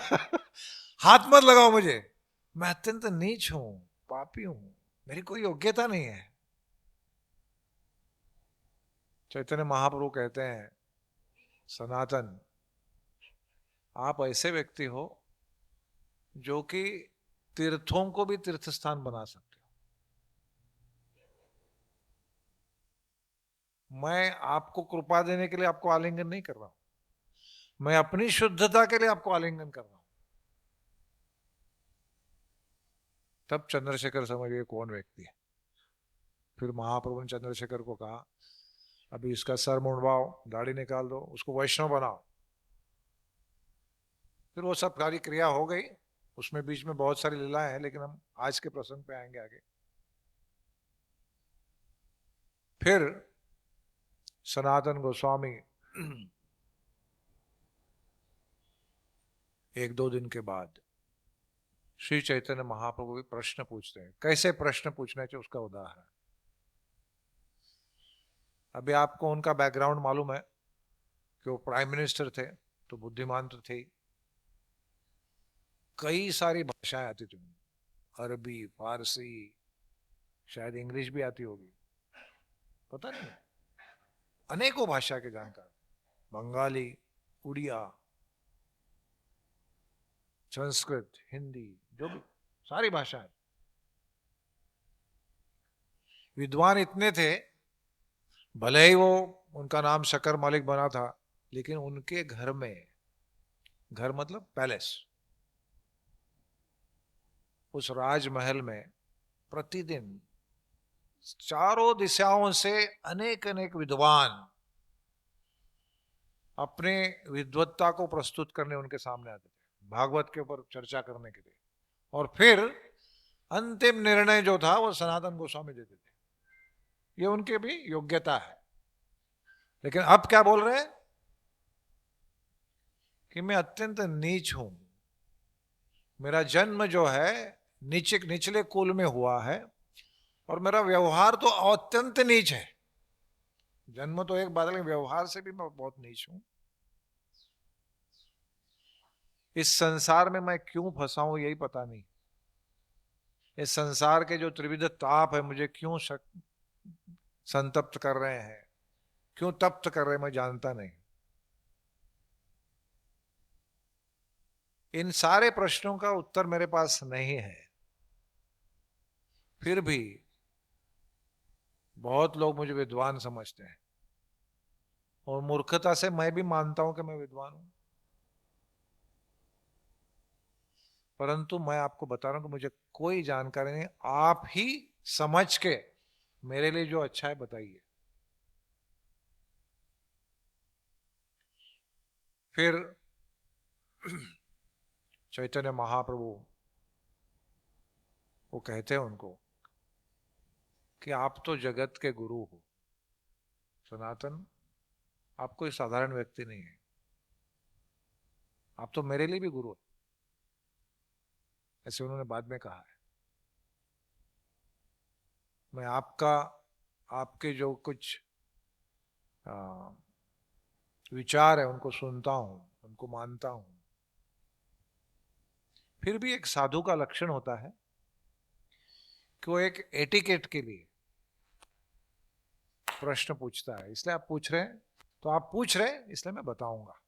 हाथ मत लगाओ मुझे, मैं अत्यंत नीच हूं, पापी हूं, मेरी कोई योग्यता नहीं है। चैतन्य महाप्रभु कहते हैं, सनातन आप ऐसे व्यक्ति हो जो कि तीर्थों को भी तीर्थ स्थान बना सकते हो। मैं आपको कृपा देने के लिए आपको आलिंगन नहीं कर रहा हूं, मैं अपनी शुद्धता के लिए आपको आलिंगन कर रहा हूं। तब चंद्रशेखर समझिए कौन व्यक्ति है। फिर महाप्रभु ने चंद्रशेखर को कहा, अभी इसका सर मुंडवाओ, दाढ़ी निकाल दो, उसको वैष्णव बनाओ। फिर वो सब सारी क्रिया हो गई। उसमें बीच में बहुत सारी लीलाएं हैं, लेकिन हम आज के प्रसंग पे आएंगे आगे। फिर सनातन गोस्वामी एक दो दिन के बाद श्री चैतन्य महाप्रभु भी प्रश्न पूछते हैं। कैसे प्रश्न पूछने चाहिए उसका उदाहरण। अभी आपको उनका बैकग्राउंड मालूम है कि वो प्राइम मिनिस्टर थे, तो बुद्धिमान तो थे। कई सारी भाषाएं आती थी, अरबी, फारसी, शायद इंग्लिश भी आती होगी, पता नहीं, अनेकों भाषा के जानकार, बंगाली, उड़िया, संस्कृत, हिंदी, जो भी सारी भाषाएं। विद्वान इतने थे, भले ही वो उनका नाम शकर मालिक बना था, लेकिन उनके घर में, घर मतलब पैलेस, उस राजमहल में प्रतिदिन चारों दिशाओं से अनेक अनेक विद्वान अपने विद्वत्ता को प्रस्तुत करने उनके सामने आते थे, भागवत के ऊपर चर्चा करने के लिए। और फिर अंतिम निर्णय जो था वो सनातन गोस्वामी देते थे। ये उनके भी योग्यता है। लेकिन अब क्या बोल रहे हैं कि मैं अत्यंत नीच हूं, मेरा जन्म जो है निचले कुल में हुआ है, और मेरा व्यवहार तो अत्यंत नीच है। जन्म तो एक बात है, व्यवहार से भी मैं बहुत नीच हूं। इस संसार में मैं क्यों फंसा हूं यही पता नहीं। इस संसार के जो त्रिविध ताप है मुझे क्यों संतप्त कर रहे हैं, क्यों तप्त कर रहे हैं, मैं जानता नहीं। इन सारे प्रश्नों का उत्तर मेरे पास नहीं है। फिर भी बहुत लोग मुझे विद्वान समझते हैं, और मूर्खता से मैं भी मानता हूं कि मैं विद्वान हूं। परंतु मैं आपको बता रहा हूं कि मुझे कोई जानकारी नहीं। आप ही समझ के मेरे लिए जो अच्छा है बताइए। फिर चैतन्य महाप्रभु वो कहते हैं उनको कि आप तो जगत के गुरु हो सनातन, आप कोई साधारण व्यक्ति नहीं है, आप तो मेरे लिए भी गुरु हो। ऐसे उन्होंने बाद में कहा है। मैं आपके जो कुछ विचार है उनको सुनता हूं, उनको मानता हूं। फिर भी एक साधु का लक्षण होता है कि वो एक एटिकेट के लिए प्रश्न पूछता है। इसलिए आप पूछ रहे हैं, तो आप पूछ रहे हैं इसलिए मैं बताऊंगा,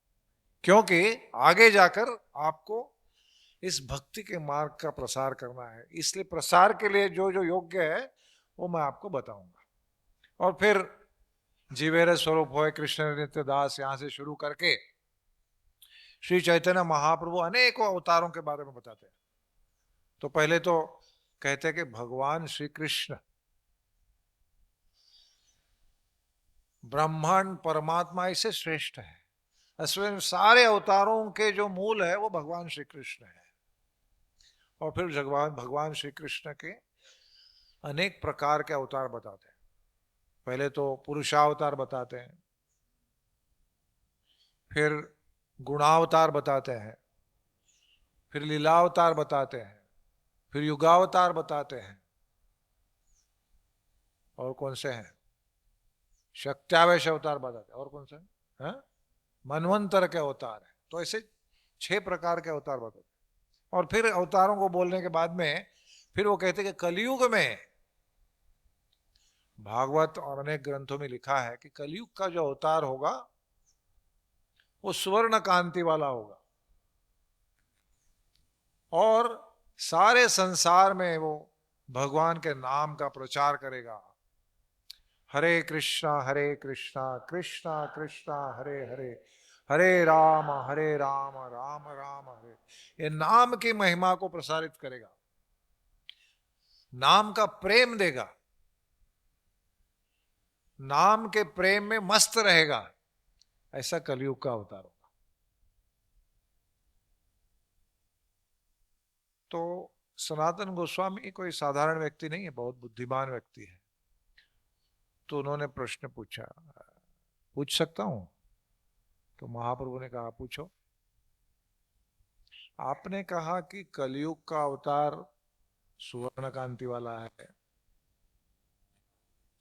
क्योंकि आगे जाकर आपको इस भक्ति के मार्ग का प्रसार करना है। इसलिए प्रसार के लिए जो जो योग्य है वो मैं आपको बताऊंगा। और फिर जीवेर स्वरूप होए कृष्ण नित्य दास, यहां से शुरू करके श्री चैतन्य महाप्रभु अनेकों अवतारों के बारे में बताते हैं। तो पहले तो कहते हैं कि भगवान श्री कृष्ण ब्रह्मांड परमात्मा इससे श्रेष्ठ है। असल सारे अवतारों के जो मूल है वो भगवान श्री कृष्ण है। और फिर भगवान श्री कृष्ण के अनेक प्रकार के अवतार बताते हैं। पहले तो पुरुषावतार बताते हैं, फिर गुणावतार बताते हैं, फिर लीलावतार बताते हैं, फिर युगावतार बताते हैं, और कौन से हैं, शक्त्यावेश अवतार बताते हैं, और कौन से हैं, मनवंतर के अवतार है। तो ऐसे 6 प्रकार के अवतार बताते। और फिर अवतारों को बोलने के बाद में फिर वो कहते कि कलयुग में, भागवत और अनेक ग्रंथों में लिखा है कि कलयुग का जो अवतार होगा वो स्वर्ण कांति वाला होगा और सारे संसार में वो भगवान के नाम का प्रचार करेगा। हरे कृष्णा कृष्णा कृष्णा हरे हरे, हरे राम राम राम हरे। ये नाम की महिमा को प्रसारित करेगा, नाम का प्रेम देगा, नाम के प्रेम में मस्त रहेगा। ऐसा कलयुग का अवतार होगा। तो सनातन गोस्वामी कोई साधारण व्यक्ति नहीं है, बहुत बुद्धिमान व्यक्ति है। तो उन्होंने प्रश्न पूछा, पूछ सकता हूं? तो महाप्रभु ने कहा पूछो। आपने कहा कि कलयुग का अवतार सुवर्ण कांति वाला है,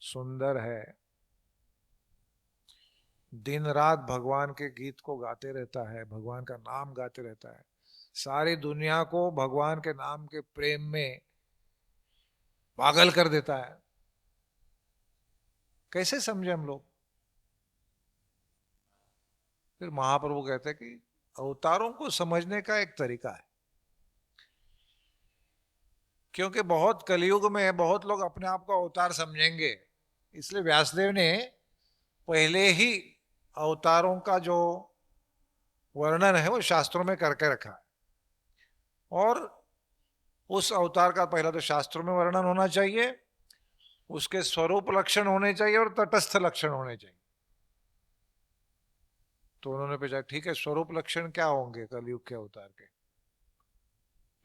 सुंदर है, दिन रात भगवान के गीत को गाते रहता है, भगवान का नाम गाते रहता है, सारी दुनिया को भगवान के नाम के प्रेम में पागल कर देता है। कैसे समझे हम लोग? फिर महाप्रभु कहते हैं कि अवतारों को समझने का एक तरीका है, क्योंकि बहुत कलयुग में बहुत लोग अपने आप को अवतार समझेंगे, इसलिए व्यासदेव ने पहले ही अवतारों का जो वर्णन है वो शास्त्रों में करके रखा है। और उस अवतार का पहला तो शास्त्रों में वर्णन होना चाहिए, उसके स्वरूप लक्षण होने चाहिए और तटस्थ लक्षण होने चाहिए। तो उन्होंने पूछा ठीक है, स्वरूप लक्षण क्या होंगे कलयुग के अवतार के?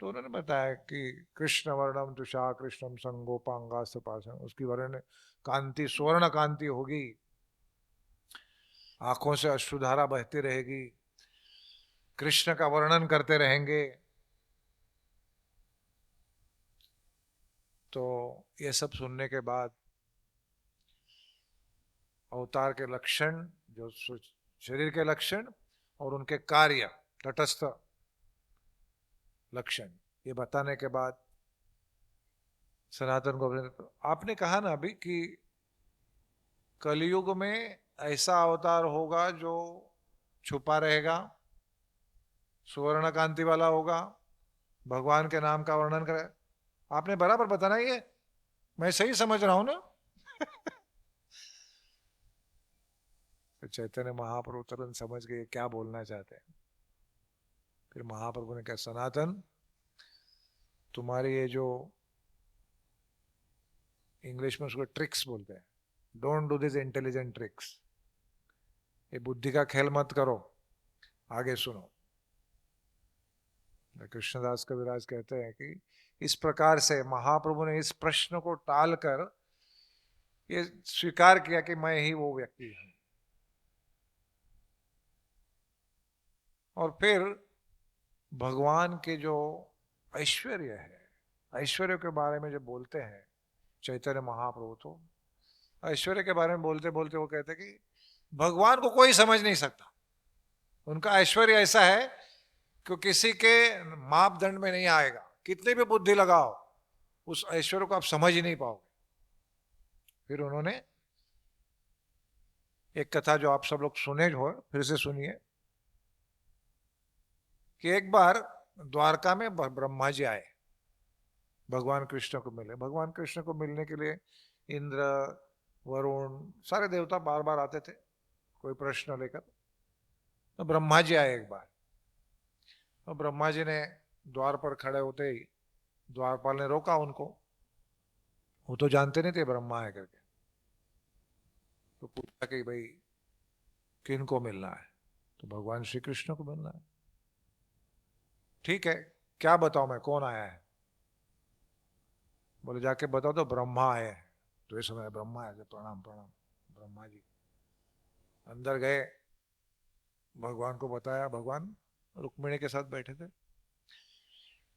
तो उन्होंने बताया कि कृष्ण वर्णम तुषा कृष्णम संगोपांगा सपासन, उसकी वर्ण कांति स्वर्ण कांति होगी, आंखों से अश्रुधारा बहती रहेगी, कृष्ण का वर्णन करते रहेंगे। तो ये सब सुनने के बाद अवतार के लक्षण, जो शरीर के लक्षण और उनके कार्य तटस्थ लक्षण, ये बताने के बाद सनातन को, आपने कहा ना अभी कि कलयुग में ऐसा अवतार होगा जो छुपा रहेगा, सुवर्ण कांति वाला होगा, भगवान के नाम का वर्णन करे। आपने बराबर बताना, ये मैं सही समझ रहा हूं ना? तो चैतन्य महाप्रभु तुरंत समझ गए क्या बोलना चाहते हैं। फिर महाप्रभु ने कहा, सनातन तुम्हारी ये जो इंग्लिश में उसको ट्रिक्स बोलते हैं, don't do this intelligent tricks, ये बुद्धि का खेल मत करो, आगे सुनो। कृष्णदास कविराज कहते हैं कि इस प्रकार से महाप्रभु ने इस प्रश्न को टालकर ये स्वीकार किया कि मैं ही वो व्यक्ति हूं। और फिर भगवान के जो ऐश्वर्य है, ऐश्वर्य के बारे में जब बोलते हैं चैतन्य महाप्रभु, तो ऐश्वर्य के बारे में बोलते बोलते वो कहते कि भगवान को कोई समझ नहीं सकता। उनका ऐश्वर्य ऐसा है कि किसी के मापदंड में नहीं आएगा, कितनी भी बुद्धि लगाओ उस ऐश्वर्य को आप समझ ही नहीं पाओगे। फिर उन्होंने एक कथा जो आप सब लोग सुने हो, फिर से सुनिए, कि एक बार द्वारका में ब्रह्मा जी आए, भगवान कृष्ण को मिले। भगवान कृष्ण को मिलने के लिए इंद्र, वरुण, सारे देवता बार बार आते थे कोई प्रश्न लेकर। तो ब्रह्मा जी आए एक बार, तो ब्रह्मा जी ने द्वार पर खड़े होते ही द्वारपाल ने रोका उनको, वो तो जानते नहीं थे ब्रह्मा है करके। तो पूछा कि भाई किन को मिलना है? तो भगवान श्री कृष्ण को मिलना है। ठीक है, क्या बताओ मैं, कौन आया है? बोले जाके बताओ तो ब्रह्मा आए हैं। तो ये समय ब्रह्मा आए, प्रणाम प्रणाम। ब्रह्मा जी अंदर गए, भगवान को बताया, भगवान रुक्मिणी के साथ बैठे थे,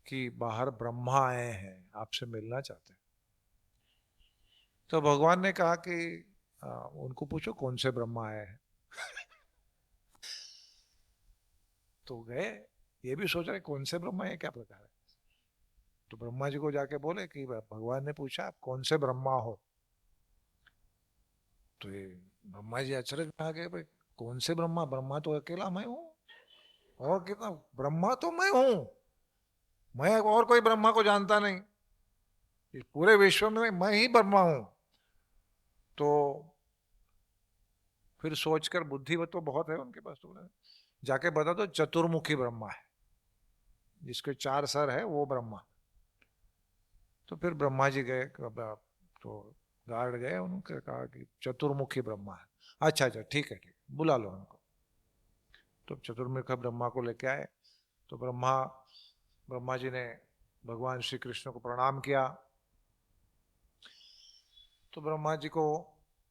कि बाहर ब्रह्मा आए हैं, आपसे मिलना चाहते हैं। तो भगवान ने कहा कि उनको पूछो कौन से ब्रह्मा आए हैं। तो गए, ये भी सोच रहे कौन से ब्रह्मा है, क्या प्रकार है। तो ब्रह्मा जी को जाके बोले कि भगवान ने पूछा आप कौन से ब्रह्मा हो। तो ये ब्रह्मा जी अचरज में आ गए, भाई कौन से ब्रह्मा, ब्रह्मा तो अकेला मैं हूं, और कितना ब्रह्मा तो मैं हूं, मैं और कोई ब्रह्मा को जानता नहीं, इस पूरे विश्व में मैं ही ब्रह्मा हूं। तो फिर सोचकर, बुद्धि वो तो बहुत है उनके पास, तो जाके बता दो चतुर्मुखी ब्रह्मा है, जिसके 4 सर है वो ब्रह्मा। तो फिर ब्रह्मा जी गए, तो गार्ड गए, उन्होंने कहा कि चतुर्मुखी ब्रह्मा है। अच्छा अच्छा ठीक है, ठीक है, बुला लो उनको। तो चतुर्मुखी ब्रह्मा को लेके आए। तो ब्रह्मा जी ने भगवान श्री कृष्ण को प्रणाम किया। तो ब्रह्मा जी को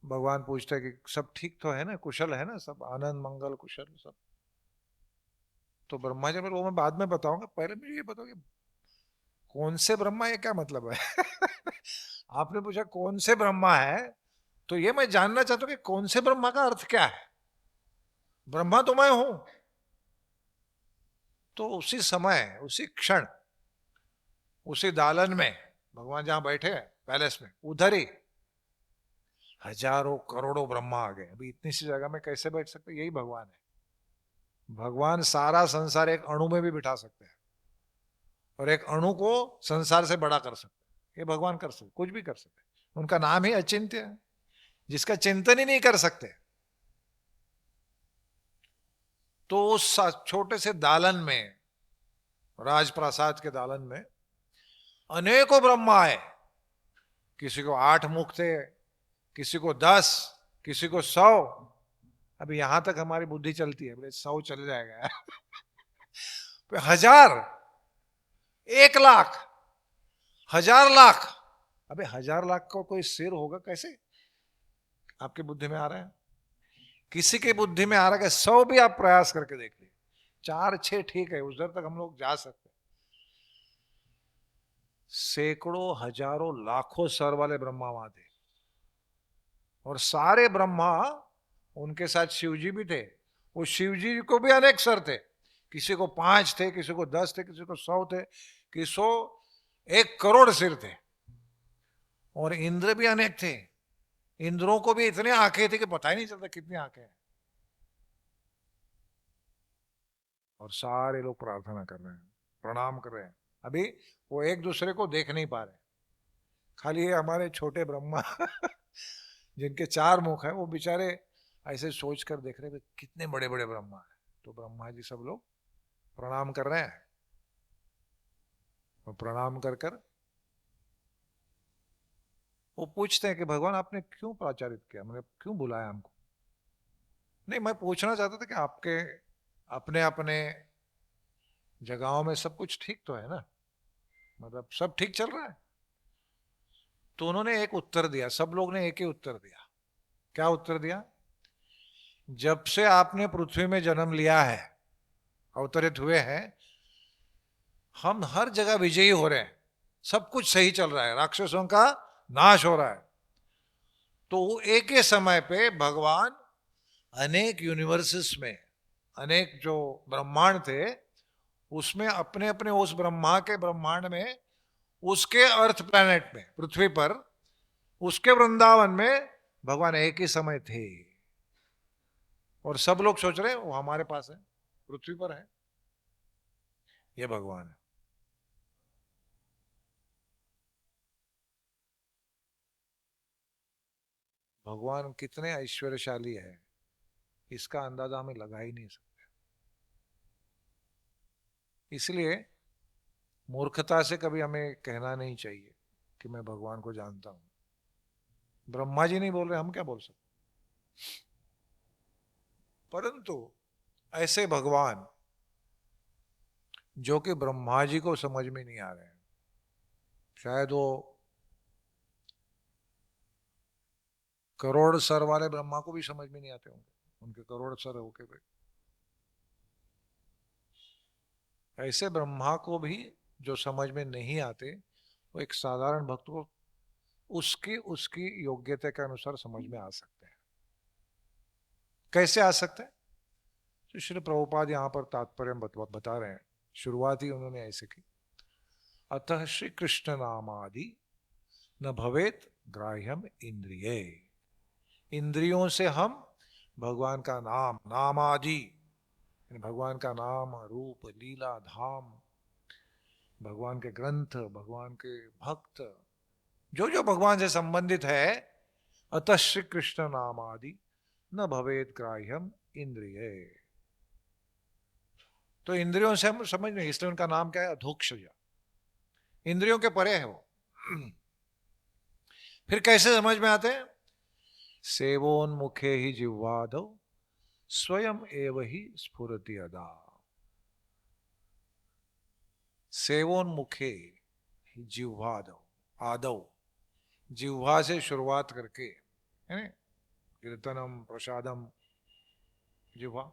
भगवान पूछते हैं कि सब ठीक तो है ना, कुशल है ना, सब आनंद मंगल कुशल सब। तो ब्रह्मा जी, वो मैं बाद में बताऊंगा, पहले मुझे ये बताओ कि कौन से ब्रह्मा, ये क्या मतलब है? आपने पूछा कौन से ब्रह्मा है, तो ये मैं जानना चाहता हूं कि कौन से ब्रह्मा का अर्थ क्या है। ब्रह्मा तो मैं हूं। तो उसी समय, उसी क्षण, उसी दालन में, भगवान जहां बैठे पैलेस में, उधर ही हजारों करोड़ों ब्रह्मा आ गए। अभी इतनी सी जगह में कैसे बैठ सकते, यही भगवान है। भगवान सारा संसार एक अणु में भी बिठा सकते हैं, और एक अणु को संसार से बड़ा कर सकते हैं। ये भगवान कर सकते, कुछ भी कर सकते। उनका नाम ही अचिंत्य है, जिसका चिंतन ही नहीं कर सकते। तो उस छोटे से दालन में, राजप्रासाद के दालन में अनेकों ब्रह्मा आए। किसी को 8 मुख थे, किसी को 10, किसी को 100। अभी यहां तक हमारी बुद्धि चलती है, बोले 100 चल जाएगा। 1000, 1 लाख, 1000 लाख। अबे 1000 लाख का कोई सिर होगा कैसे? आपकी बुद्धि में आ रहा है? किसी की बुद्धि में आ रहा है कि 100 भी आप प्रयास करके देख लीजिए, 4 6 ठीक है, उधर तक हम लोग जा सकते हैं। सैकड़ों, हजारों, लाखों सर वाले ब्रह्मा वहां थे, और सारे ब्रह्मा, उनके साथ शिवजी भी थे। वो शिवजी को भी अनेक सर थे, किसी को 5 थे, किसी को 10 थे, किसी को 100 थे, किसी को 1 करोड़ सिर थे। और इंद्र भी अनेक थे, इंद्रों को भी इतने आंखें थी कि पता ही नहीं चलता कितनी आंखें हैं। और सारे लोग प्रार्थना कर रहे हैं, प्रणाम कर रहे हैं। अभी वो एक दूसरे को देख नहीं पा रहे, खाली ये हमारे छोटे ब्रह्मा जिनके 4 मुख हैं, वो बेचारे ऐसे सोच कर देख रहे कितने बड़े बड़े ब्रह्मा हैं। तो ब्रह्मा जी सब लोग प्रणाम कर रहे हैं, और प्रणाम कर कर वो पूछते हैं कि भगवान आपने क्यों प्राचारित किया, मतलब क्यों बुलाया हमको? नहीं, मैं पूछना चाहता था कि आपके अपने अपने जगहों में सब कुछ ठीक तो है ना, मतलब सब ठीक चल रहा है? तो उन्होंने एक उत्तर दिया, सब लोग ने एक ही उत्तर दिया। क्या उत्तर दिया? जब से आपने पृथ्वी में जन्म लिया है, अवतरित हुए हैं, हम हर जगह विजयी हो रहे हैं, सब कुछ सही चल रहा है, राक्षसों का नाश हो रहा है। तो एक ही समय पे भगवान अनेक यूनिवर्सेस में, अनेक जो ब्रह्मांड थे, उसमें अपने अपने उस ब्रह्मा के ब्रह्मांड में, उसके अर्थ प्लैनेट में, पृथ्वी पर, उसके वृंदावन में भगवान एक ही समय थे। और सब लोग सोच रहे हैं वो हमारे पास है, पृथ्वी पर है, ये भगवान है। भगवान कितने ऐश्वर्यशाली है, इसका अंदाजा हमें लगा ही नहीं सकते। इसलिए मूर्खता से कभी हमें कहना नहीं चाहिए कि मैं भगवान को जानता हूं। ब्रह्मा जी नहीं बोल रहे, हम क्या बोल सकते? परंतु ऐसे भगवान जो कि ब्रह्मा जी को समझ में नहीं आ रहे हैं, शायद वो करोड़ सर वाले ब्रह्मा को भी समझ में नहीं आते होंगे, उनके करोड़ सर होके भी। ऐसे ब्रह्मा को भी जो समझ में नहीं आते, वो एक साधारण भक्त को उसकी उसकी योग्यता के अनुसार समझ में आ सकते हैं। कैसे आ सकते हैं? तो श्री प्रभुपाद यहां पर तात्पर्य बता रहे हैं शुरुआत ही उन्होंने ऐसे की, अतः श्री कृष्ण नामादि न भवेत ग्राह्यम इंद्रिये। इंद्रियों से हम भगवान का नाम, नामादि भगवान का नाम, रूप, लीला, धाम, भगवान के ग्रंथ, भगवान के भक्त, जो जो भगवान से संबंधित है, अतः श्री कृष्ण नामादि न भवेत ग्राह्यम इंद्रिये। तो इंद्रियों से हम समझ नहीं, इसलिए उनका नाम क्या है, अधोक्षज, इंद्रियों के परे है वो। फिर कैसे समझ में आते हैं, सेवोन्मुखे ही जिह्वादौ स्वयं एव ही स्फुरति अदा। सेवोन्मुखे ही जिह्वादौ, आदौ, जिह्वा से शुरुआत करके, है ना, कीर्तनम प्रसादम, जिह्वा,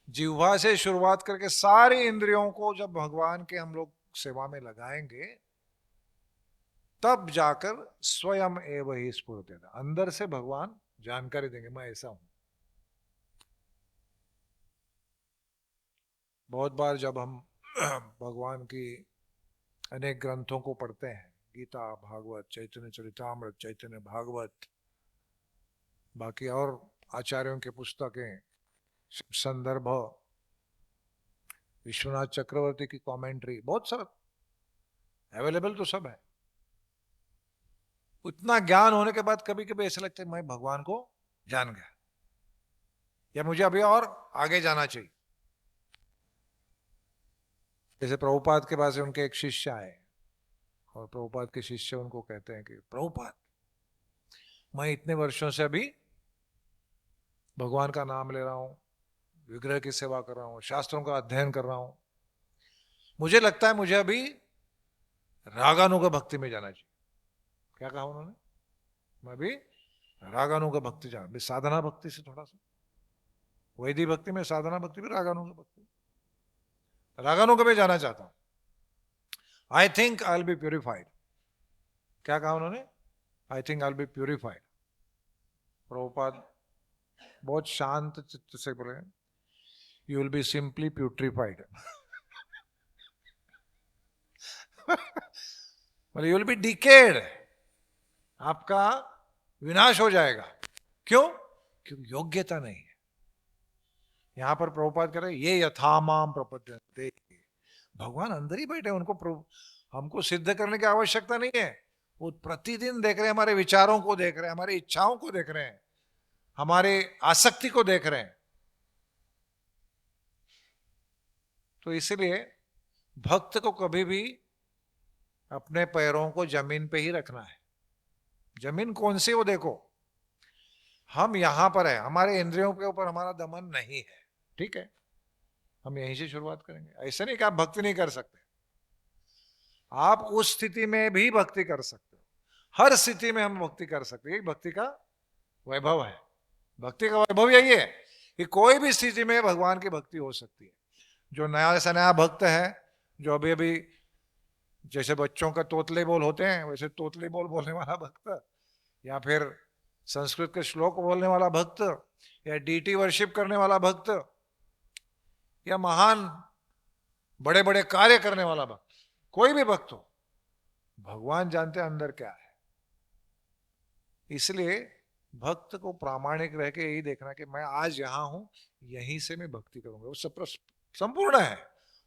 जिह्वा से शुरुआत करके सारी इंद्रियों को जब भगवान के हम लोग सेवा में लगाएंगे, तब जाकर स्वयं एव ही स्फुरति अदा, अंदर से भगवान जानकारी देंगे, मैं ऐसा हूं। बहुत बार जब हम भगवान की अनेक ग्रंथों को पढ़ते हैं, गीता, भागवत, चैतन्य चरितामृत, चैतन्य भागवत, बाकी और आचार्यों की पुस्तकें, संदर्भ, विश्वनाथ चक्रवर्ती की कमेंट्री, बहुत सारा अवेलेबल तो सब है। उतना ज्ञान होने के बाद कभी कभी ऐसा लगता है मैं भगवान को जान गया, या मुझे अभी और आगे जाना चाहिए। जैसे प्रभुपाद के पास उनके एक शिष्य आए, और प्रभुपाद के शिष्य उनको कहते हैं कि प्रभुपाद, मैं इतने वर्षों से अभी भगवान का नाम ले रहा हूं, विग्रह की सेवा कर रहा हूं, शास्त्रों का अध्ययन कर रहा हूं, मुझे लगता है मुझे अभी रागानुग भक्ति में जाना चाहिए। क्या कहा उन्होंने, मैं भी रागानुग भक्ति जाना, साधना भक्ति से थोड़ा सा, वैदिक भक्ति में साधना भक्ति भी रागानुग भक्ति, रागानुग में जाना चाहता हूं। I think I will be purified. क्या कहा उन्होंने, I think I will be purified. Prabhupada बहुत शांत चित्त से बोले, you will be simply putrefied. You will be decayed, आपका विनाश हो जाएगा। क्यों? क्योंकि योग्यता नहीं है। यहां पर प्रभुपाद कह रहे ये यथामाम प्रपद्यन्ते, भगवान अंदर ही बैठे, उनको हमको सिद्ध करने की आवश्यकता नहीं है। वो प्रतिदिन देख रहे हैं, हमारे विचारों को देख रहे हैं, हमारी इच्छाओं को देख रहे हैं, हमारे आसक्ति को देख रहे हैं। तो इसलिए भक्त को कभी भी अपने पैरों को जमीन पे ही रखना है। जमीन कौन सी, वो देखो, हम यहां पर है, हमारे इंद्रियों के ऊपर हमारा दमन नहीं है, ठीक है, हम यहीं से शुरुआत करेंगे। ऐसा नहीं कि आप भक्ति नहीं कर सकते, आप उस स्थिति में भी भक्ति कर सकते हो, हर स्थिति में हम भक्ति कर सकते हैं। भक्ति का वैभव है, भक्ति का वैभव यही है कि कोई भी स्थिति में भगवान की भक्ति हो सकती है। जो नया से नया भक्त है, जो अभी अभी जैसे बच्चों का तोतले बोल होते हैं, वैसे तोतले बोल बोलने वाला भक्त, या फिर संस्कृत के श्लोक बोलने वाला भक्त, या डीटी वर्शिप करने वाला भक्त, या महान बड़े बड़े कार्य करने वाला भक्त, कोई भी भक्त हो, भगवान जानते हैं अंदर क्या है। इसलिए भक्त को प्रामाणिक रह के यही देखना कि मैं आज यहां हूं, यहीं से मैं भक्ति करूंगा, वो संपूर्ण है,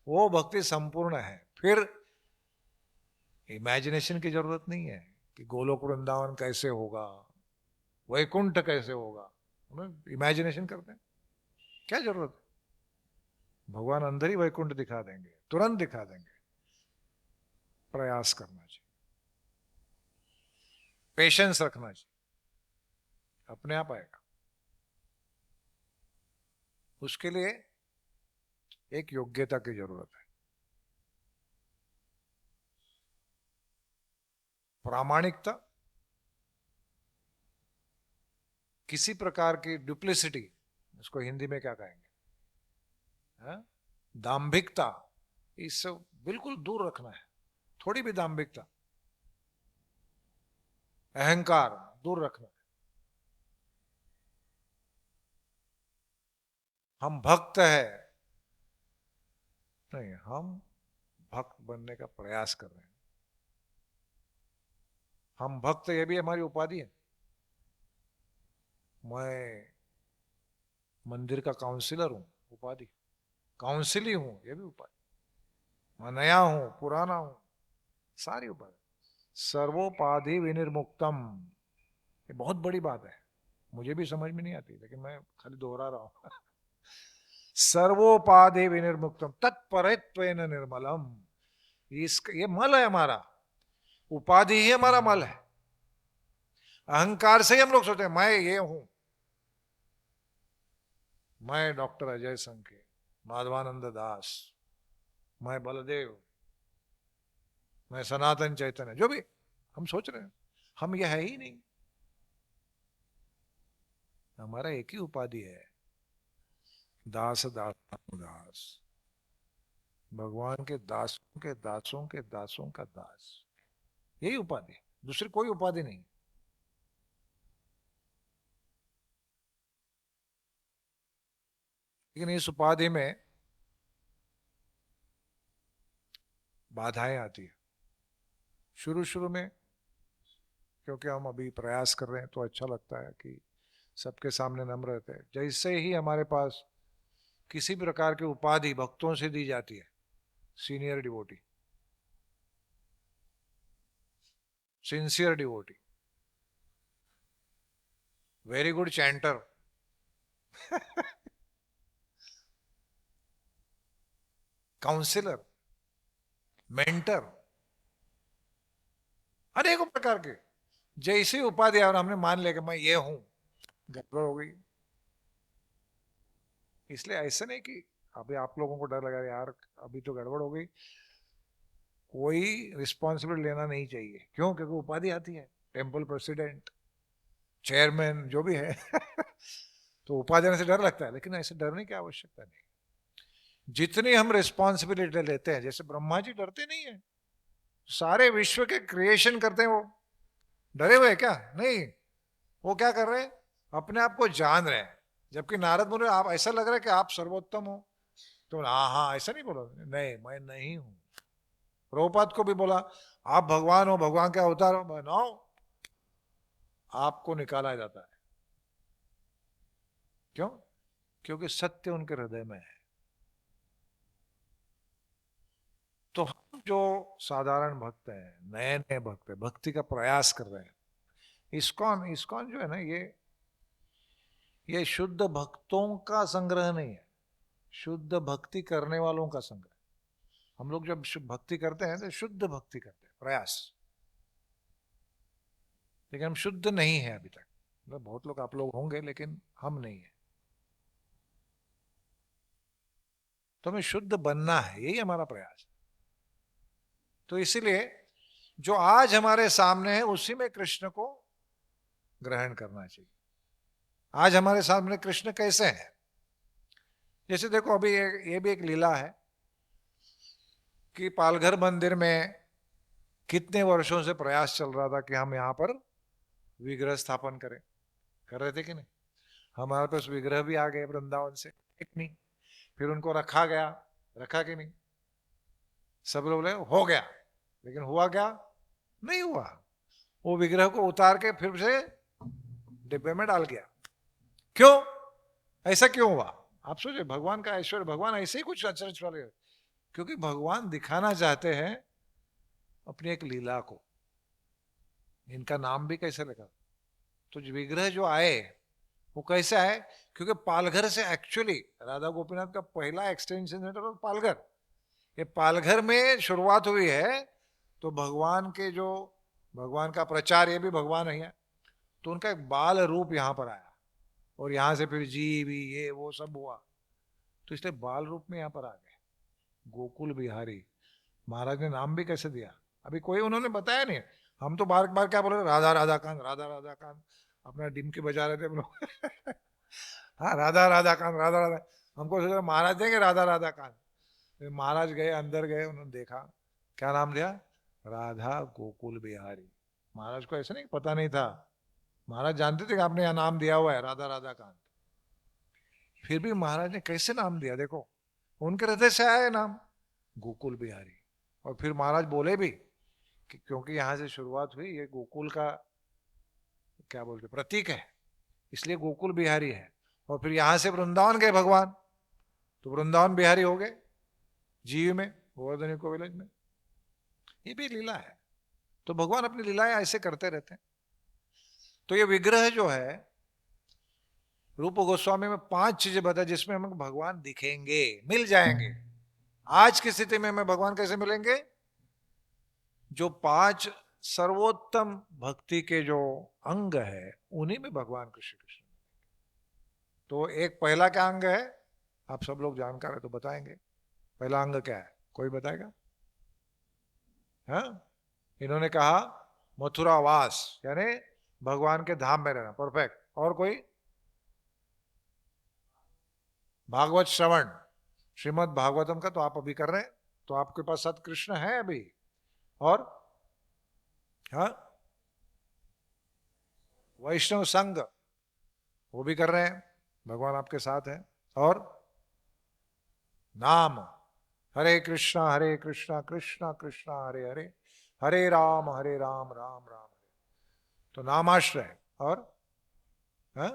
वो भक्ति संपूर्ण है। फिर इमेजिनेशन की जरूरत नहीं है कि गोलोक वृंदावन कैसे होगा, वैकुंठ कैसे होगा, इमेजिनेशन करते हैं, क्या जरूरत है। भगवान अंदर ही वैकुंठ दिखा देंगे, तुरंत दिखा देंगे। प्रयास करना चाहिए, पेशेंस रखना चाहिए, अपने आप आएगा। उसके लिए एक योग्यता की जरूरत है, प्रामाणिकता, किसी प्रकार की डुप्लिसिटी, इसको हिंदी में क्या कहेंगे, दाम्भिकता, इससे बिल्कुल दूर रखना है। थोड़ी भी दाम्भिकता, अहंकार दूर रखना है। हम भक्त है, नहीं, हम भक्त बनने का प्रयास कर रहे हैं। हम भक्त, ये भी हमारी उपाधि है। मैं मंदिर का काउंसिलर हूं, उपाधि। काउंसिल हूं, ये भी उपाधि। मैं नया हूं, पुराना हूं, सारी उपाधि। सर्वोपाधि विनिर्मुक्तम, ये बहुत बड़ी बात है। मुझे भी समझ में नहीं आती, लेकिन मैं खाली दोहरा रहा हूं। सर्वोपाधि विनिर्मुक्तम तत्परत्वेन निर्मलम। ये मल है हमारा, उपाधि ही हमारा मल है। अहंकार से ही हम लोग सोचते हैं मैं ये हूं, मैं डॉक्टर अजय संके, माधवानंद दास, मैं बलदेव, मैं सनातन चैतन्य, जो भी हम सोच रहे हैं, हम यह है ही नहीं। हमारा एक ही उपाधि है, दास दास दास, भगवान के दासों के दासों के दासों का दास। यही उपाधि, दूसरी कोई उपाधि नहीं। लेकिन इस उपाधि में बाधाएं आती है शुरू शुरू में, क्योंकि हम अभी प्रयास कर रहे हैं तो अच्छा लगता है कि सबके सामने नम्र रहते हैं। जैसे ही हमारे पास किसी प्रकार की उपाधि भक्तों से दी जाती है, senior devotee, sincere devotee, very good chanter, counsellor, mentor, अनेकों प्रकार के जैसी उपाधि और हमने मान लिया कि मैं ये हूं, गड़बड़ हो गई। इसलिए ऐसा नहीं कि अभी आप लोगों को डर लगा यार अभी तो गड़बड़ हो गई, कोई रिस्पॉन्सिबिलिटी लेना नहीं चाहिए। क्यों? क्योंकि उपाधि आती है, टेम्पल प्रेसिडेंट, चेयरमैन, जो भी है। तो उपाधि देने से डर लगता है, लेकिन ऐसे डरने की आवश्यकता नहीं। जितनी हम रिस्पॉन्सिबिलिटी लेते हैं, जैसे ब्रह्मा जी डरते नहीं है, सारे विश्व के क्रिएशन करते हैं, वो डरे हुए क्या? नहीं, वो क्या कर रहे हैं, अपने आप को जान रहे हैं। जबकि नारद बोले आप ऐसा लग रहा है कि आप सर्वोत्तम हो, तो हाँ हाँ ऐसा नहीं बोला, नहीं मैं नहीं हूं। प्रभुपाद को भी बोला आप भगवान हो, भगवान के अवतार हो, नो, आपको निकाला जाता है। क्यों? क्योंकि सत्य उनके हृदय में है। तो हम जो साधारण भक्त हैं, नए नए भक्त हैं, भक्ति का प्रयास कर रहे हैं, इस्कॉन इस्कॉन जो है ना, ये शुद्ध भक्तों का संग्रह नहीं है, शुद्ध भक्ति करने वालों का संग्रह। हम लोग जब भक्ति करते हैं तो शुद्ध भक्ति करते हैं, प्रयास। लेकिन हम शुद्ध नहीं है अभी तक। मतलब बहुत लोग आप लोग होंगे, लेकिन हम नहीं है। तो हमें शुद्ध बनना है, यही हमारा प्रयास है। तो इसीलिए जो आज हमारे सामने है उसी में कृष्ण को ग्रहण करना चाहिए। आज हमारे सामने कृष्ण कैसे हैं? जैसे देखो अभी ये भी एक लीला है कि पालघर मंदिर में कितने वर्षों से प्रयास चल रहा था कि हम यहाँ पर विग्रह स्थापन करें। कर रहे थे कि नहीं? हमारे पास विग्रह भी आ गए वृंदावन से, एक नहीं। फिर उनको रखा गया, रखा कि नहीं? सब लोग बोले हो गया, लेकिन हुआ क्या? नहीं हुआ। वो विग्रह को उतार के फिर से डिब्बे में डाल गया। क्यों? ऐसा क्यों हुआ? आप सोचिए, भगवान का ऐश्वर्य, भगवान ऐसे ही कुछ अचरज वाले, क्योंकि भगवान दिखाना चाहते हैं अपनी एक लीला को। इनका नाम भी कैसे लगा? तो जो विग्रह जो आए वो कैसे आए? क्योंकि पालघर से एक्चुअली राधा गोपीनाथ का पहला एक्सटेंशन सेंटर पालघर, ये पालघर में शुरुआत हुई है। तो भगवान के जो भगवान का प्रचार, ये भी भगवान है, तो उनका एक बाल रूप यहाँ पर आया, और यहाँ से फिर जी भी ये वो सब हुआ। तो इसलिए बाल रूप में यहाँ पर आ गए गोकुल बिहारी। महाराज ने नाम भी कैसे दिया अभी कोई उन्होंने बताया नहीं। हम तो बार बार क्या बोल रहे, राधा राधा कांत, राधा राधा कांत, अपना डिमकी बजा रहे थे हम लोग। हाँ, राधा राधा कांत, राधा राधा। हमको सोचा महाराज देंगे राधा राधा कांत। महाराज गए, अंदर गए, उन्होंने देखा, क्या नाम दिया? राधा गोकुल बिहारी। महाराज को ऐसा नहीं पता नहीं था, महाराज जानते थे कि आपने यह नाम दिया हुआ है राधा राधा कांत। फिर भी महाराज ने कैसे नाम दिया, देखो उनके हृदय से आया नाम। गोकुल बिहारी। और फिर महाराज बोले भी कि क्योंकि यहां से शुरुआत हुई, ये गोकुल का क्या बोलते प्रतीक है, इसलिए गोकुल बिहारी है। और फिर यहां से वृंदावन गए भगवान, तो वृंदावन बिहारी हो गए जीव में, गोवर्धन को विलेज में। ये भी लीला है। तो भगवान अपनी लीलाएं ऐसे करते रहते हैं। तो ये विग्रह जो है, रूप गोस्वामी में 5 चीजें बताई जिसमें हमें भगवान दिखेंगे, मिल जाएंगे। आज की स्थिति में हमें भगवान कैसे मिलेंगे? जो 5 सर्वोत्तम भक्ति के जो अंग है, उन्हीं में भगवान कृष्ण कृष्ण। तो एक पहला क्या अंग है, आप सब लोग जानकार है तो बताएंगे। पहला अंग क्या है, कोई बताएगा? हाँ, इन्होंने कहा मथुरा वास, यानी भगवान के धाम में रहना। परफेक्ट। और कोई? भागवत श्रवण, श्रीमद् भागवतम का तो आप अभी कर रहे हैं, तो आपके पास सत कृष्ण है अभी। और हाँ, वैष्णव संग, वो भी कर रहे हैं, भगवान आपके साथ है। और नाम, हरे कृष्णा कृष्णा कृष्णा हरे हरे, हरे राम राम राम हरे। तो नामाश्रय। और हाँ,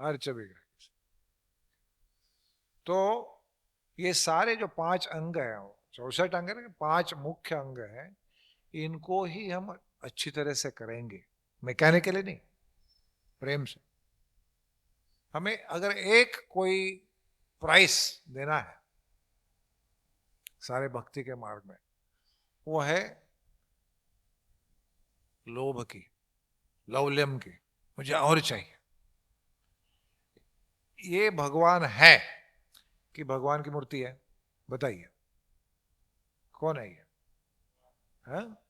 अर्च विग्रह। तो ये सारे जो 5 अंग है, 64 अंग है ना, 5 मुख्य अंग है, इनको ही हम अच्छी तरह से करेंगे, मैकेनिकली नहीं, प्रेम से। हमें अगर एक कोई प्राइस देना है सारे भक्ति के मार्ग में, वो है लोभ की, लौल्यम की, मुझे और चाहिए। ये भगवान है कि भगवान की मूर्ति है? बताइए, कौन है ये? हाँ?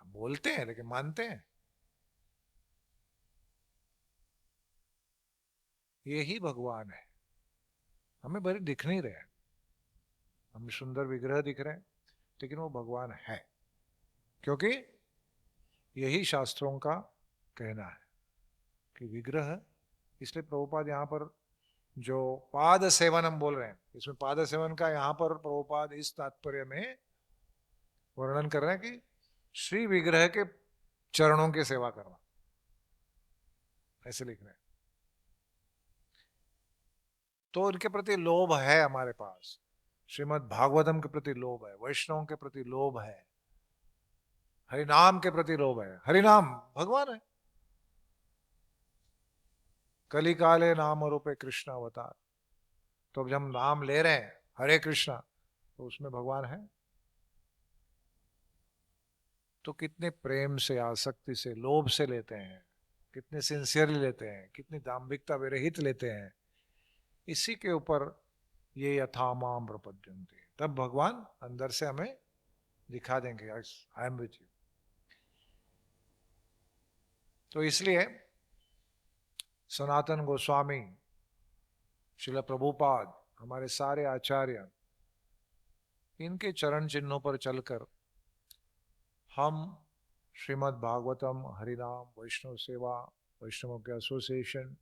बोलते हैं लेकिन मानते हैं? ये ही भगवान है। हमें बड़े दिख नहीं रहे, हमें सुंदर विग्रह दिख रहे हैं, लेकिन वो भगवान है, क्योंकि यही शास्त्रों का कहना है कि विग्रह। इसलिए प्रभुपाद यहाँ पर जो पाद सेवन हम बोल रहे हैं, इसमें पाद सेवन का यहाँ पर प्रभुपाद इस तात्पर्य में वर्णन कर रहे हैं कि श्री विग्रह के चरणों की सेवा करना, ऐसे लिख रहे हैं। तो उनके प्रति लोभ है हमारे पास, श्रीमद् भागवतम के प्रति लोभ है, वैष्णव के प्रति लोभ है, हरिनाम के प्रति लोभ है। हरिनाम भगवान है। कली काले नाम रूपे कृष्ण अवतार। तो जब हम नाम ले रहे हैं हरे कृष्णा, तो उसमें भगवान है। तो कितने प्रेम से, आसक्ति से, लोभ से लेते हैं, कितने सिंसियरली लेते हैं, कितनी दाम्भिकता विरहित लेते हैं, इसी के ऊपर ये यथामाम प्रपद्यन्ते। तब भगवान अंदर से हमें दिखा देंगे, आई एम विथ यू। तो इसलिए सनातन गोस्वामी, श्रील प्रभुपाद, हमारे सारे आचार्य, इनके चरण चिन्हों पर चलकर हम श्रीमद् भागवतम, हरिनाम, वैष्णव सेवा, वैष्णवों के एसोसिएशन,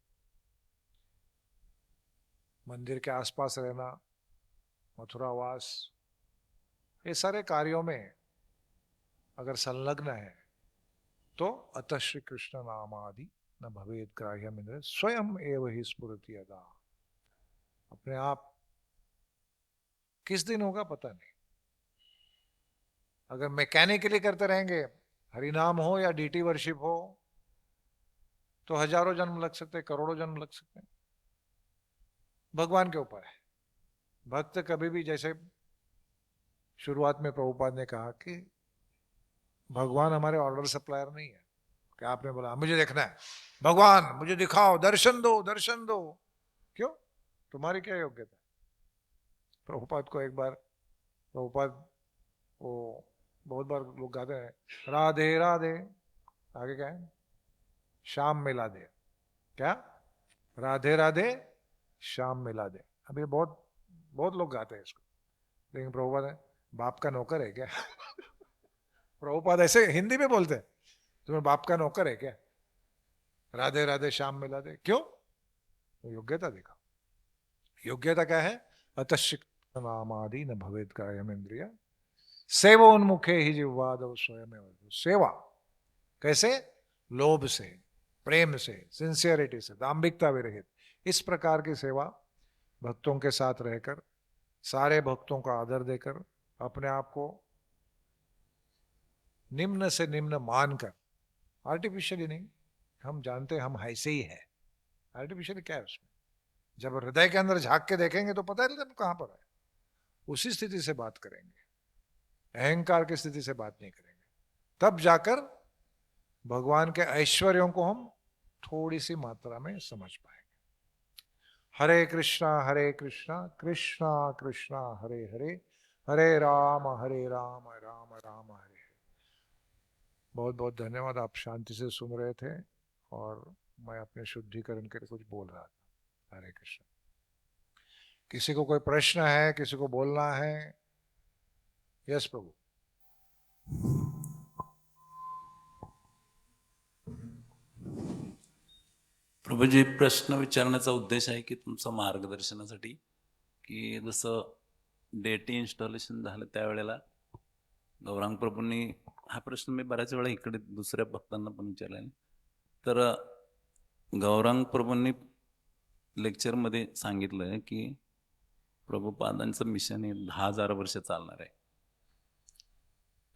मंदिर के आसपास रहना, मथुरावास, ये सारे कार्यों में अगर संलग्न है तो अतः श्री कृष्ण नाम आदि न भवेद ग्राह्यम इंद्र स्वयं एव ही स्फुरति यदा। अपने आप किस दिन होगा पता नहीं। अगर मैकेनिकली करते रहेंगे, हरिनाम हो या डीटी वर्शिप हो, तो हजारों जन्म लग सकते, करोड़ों जन्म लग सकते हैं। भगवान के ऊपर है। भक्त कभी भी, जैसे शुरुआत में प्रभुपाद ने कहा कि भगवान हमारे ऑर्डर सप्लायर नहीं है, कि आपने बोला मुझे देखना है, भगवान मुझे दिखाओ, दर्शन दो, दर्शन दो। क्यों? तुम्हारी क्या योग्यता? प्रभुपाद को एक बार, प्रभुपाद वो बहुत बार लोग गाते हैं राधे राधे, आगे क्या है? श्याम मिला दे। क्या? राधे राधे श्याम मिला दे। अभी बहुत बहुत लोग गाते हैं इसको, लेकिन प्रभुपाद है बाप का नौकर है क्या? प्रभुपाद ऐसे हिंदी में बोलते हैं, तुम्हें बाप का नौकर है क्या? राधे राधे श्याम मिला दे। क्यों? तो योग्यता दिखाओ। योग्यता क्या है? अतशिक्त नामादि न भवेद कायम इंद्रिया सेवोन्मुखे ही जिह्वादौ स्वयमेव। सेवा कैसे? लोभ से, प्रेम से, सिंसियरिटी से, दाम्भिकता विरहित, इस प्रकार की सेवा भक्तों के साथ रहकर, सारे भक्तों का आदर देकर, अपने आप को निम्न से निम्न मानकर, आर्टिफिशियली नहीं, हम जानते हैं हम ऐसे ही है। आर्टिफिशियली क्या है उसमें? जब हृदय के अंदर झांक के देखेंगे तो पता है कहां पर है। उसी स्थिति से बात करेंगे, अहंकार की स्थिति से बात नहीं करेंगे। तब जाकर भगवान के ऐश्वर्यों को हम थोड़ी सी मात्रा में समझ पाएंगे। हरे कृष्णा कृष्णा कृष्णा हरे हरे, हरे राम राम राम हरे हरे। बहुत बहुत धन्यवाद, आप शांति से सुन रहे थे और मैं अपने शुद्धिकरण के लिए कुछ बोल रहा था। हरे कृष्ण। किसी को कोई प्रश्न है, किसी को बोलना है? यस प्रभु। प्रभूजी, प्रश्न विचारण्याचा उद्देश आहे की तुमचं मार्गदर्शनासाठी, की जसं डेटी इन्स्टॉलेशन झालं त्यावेळेला गौरांग प्रभूंनी हा प्रश्न मी बऱ्याच वेळा इकडे दुसऱ्या भक्तांना पण विचारला आहे. तर गौरांग प्रभूंनी लेक्चरमध्ये सांगितलं की प्रभुपादांचं मिशन हे 10,000 वर्ष चालणार आहे.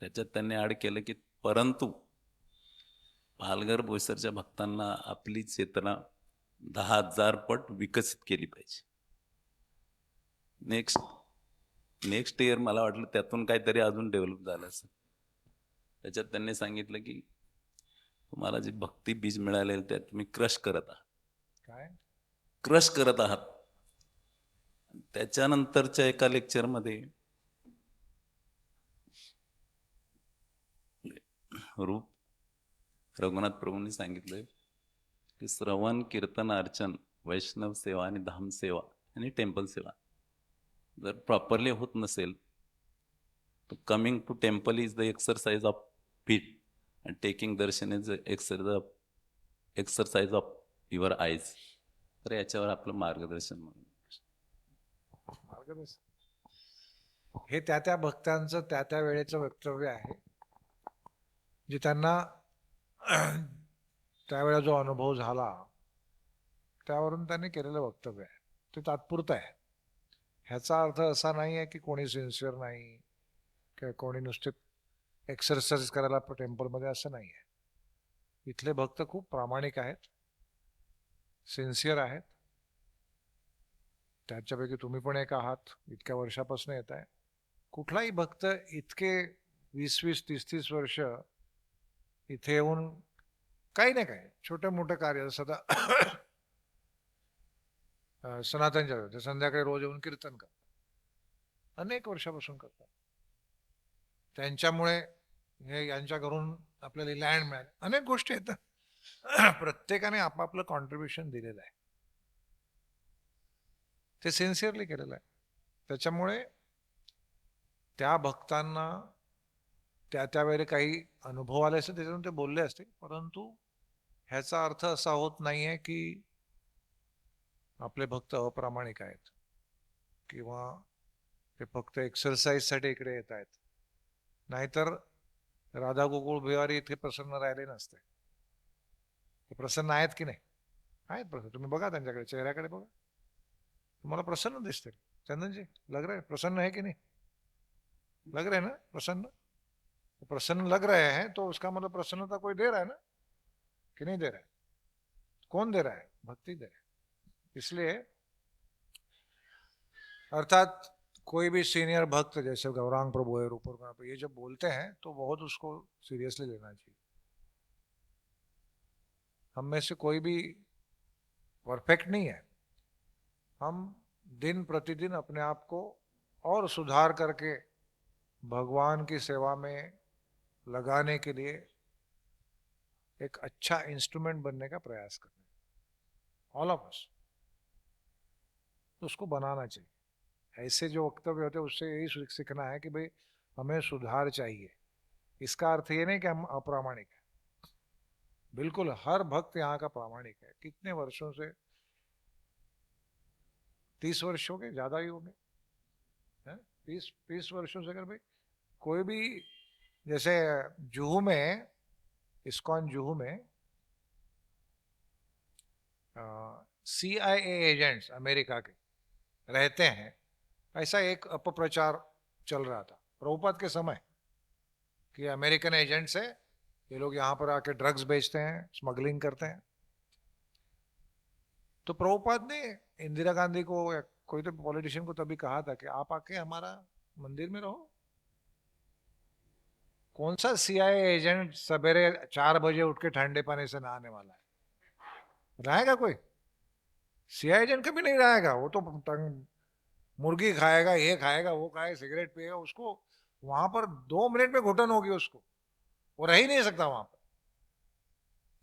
त्याच्यात त्यांनी ॲड केलं की परंतु पालघर बोईसरच्या भक्तांना आपली चेतना 10,000 पट विकसित केली पाहिजे. नेक्स्ट इयर मला वाटलं त्यातून काहीतरी अजून डेव्हलप झालं असं. त्याच्यात त्यांनी सांगितलं की तुम्हाला जी भक्ती बीज मिळालेलं त्यात तुम्ही क्रश करत आहात. काय? क्रश करत आहात. त्याच्यानंतरच्या एका लेक्चरमध्ये रूप रघुनाथ प्रभूंनी सांगितलंय की श्रवण, कीर्तन, अर्चन, वैष्णव सेवा आणि धाम सेवा आणि टेम्पल सेवा जर प्रॉपरली होत नसेल तर coming to temple is the exercise of feet and taking darshan is exercise of your eyes. तर याच्यावर आपलं मार्गदर्शन म्हणून. हे त्या भक्तांचं त्या वेळेचं वक्तव्य आहे, जे त्यांना त्यावेळेला जो अनुभव झाला त्यावरून त्यांनी केलेलं वक्तव्य आहे. ते तात्पुरतं आहे. ह्याचा अर्थ असा नाही आहे की कोणी सिन्सिअर नाही किंवा कोणी नुसते एक्सरसाइज करायला टेम्पलमध्ये, असं नाही आहे. इथले भक्त खूप प्रामाणिक आहेत, सिन्सिअर आहेत. त्याच्यापैकी तुम्ही पण एक आहात, इतक्या वर्षापासून येत आहे. कुठलाही भक्त इतके 20-20, 30-30 वर्ष इथे येऊन काही नाही काय छोटे मोठे कार्य, जसं आता सनातन ते संध्याकाळी रोज येऊन कीर्तन करतात, अनेक वर्षापासून करतात. त्यांच्यामुळे हे यांच्या घरून आपल्याला लँड मिळाली, अनेक गोष्टी येतात. प्रत्येकाने आपापलं कॉन्ट्रीब्युशन दिलेलं आहे, ते सिन्सिअरली केलेलं आहे. त्याच्यामुळे त्या भक्तांना त्यावेळी काही अनुभव आले असते, त्याच्यातून ते बोलले असते. परंतु ह्याचा अर्थ असा होत नाहीये की आपले भक्त अप्रामाणिक आहेत किंवा ते फक्त एक्सरसाइजसाठी इकडे येत आहेत. नाहीतर राधा गोकुळ बिहारी इथे प्रसन्न राहिले नसते. ते प्रसन्न आहेत की नाही? आहेत प्रसन्न. तुम्ही बघा त्यांच्याकडे, चेहऱ्याकडे बघा, तुम्हाला प्रसन्न दिसते. चंदन जी, लग रहा है प्रसन्न है कि नहीं? लग रहे हैं ना प्रसन्न? प्रसन्न लग रहे हैं तो उसका मतलब प्रसन्नता कोई दे रहा है ना, कि नहीं दे रहा है? कौन दे रहा है? भक्ति दे रहा है. इसलिए अर्थात कोई भी सीनियर भक्त जैसे गौरांग प्रभु है, रूप प्रभु, ये जब बोलते हैं तो बहुत उसको सीरियसली लेना चाहिए. हम में से कोई भी परफेक्ट नहीं है. हम दिन प्रतिदिन अपने आप को और सुधार करके भगवान की सेवा में लगाने के लिए एक अच्छा इंस्ट्रूमेंट बनने का प्रयास करते हैं, ऑल ऑफ अस. उसको बनाना चाहिए. ऐसे जो वक्तव्य होते हैं उससे यही सीखना है कि भाई हमें सुधार चाहिए. इसका अर्थ ये नहीं कि हम अप्रामाणिक हैं. बिल्कुल हर भक्त यहाँ का प्रामाणिक है. कितने वर्षों से 30 वर्ष हो गए, ज्यादा ही हो गए हैं। 30 वर्षों से अगर भाई कोई भी, जैसे जुहू में, इस्कॉन जुहू में CIA एजेंट्स अमेरिका के रहते हैं, ऐसा एक अपप्रचार चल रहा था प्रभुपाद के समय कि अमेरिकन एजेंट्स है, ये लोग यहाँ पर आके ड्रग्स बेचते हैं, स्मगलिंग करते हैं। तो प्रभुपाद ने इंदिरा गांधी को या कोई तो पॉलिटिशियन को तभी कहा था कि आप आके हमारा मंदिर में रहो। कौन सा CIA एजेंट सवेरे 4 बजे उठ के ठंडे पानी से नहाने वाला है? रहेगा कोई? CIA एजेंट कभी नहीं रहेगा। वो तो मुर्गी खाएगा, ये खाएगा, वो खाएगा, सिगरेट पिएगा, उसको वहां पर 2 मिनट में घुटन होगी उसको, वो रह ही नहीं सकता वहां पर।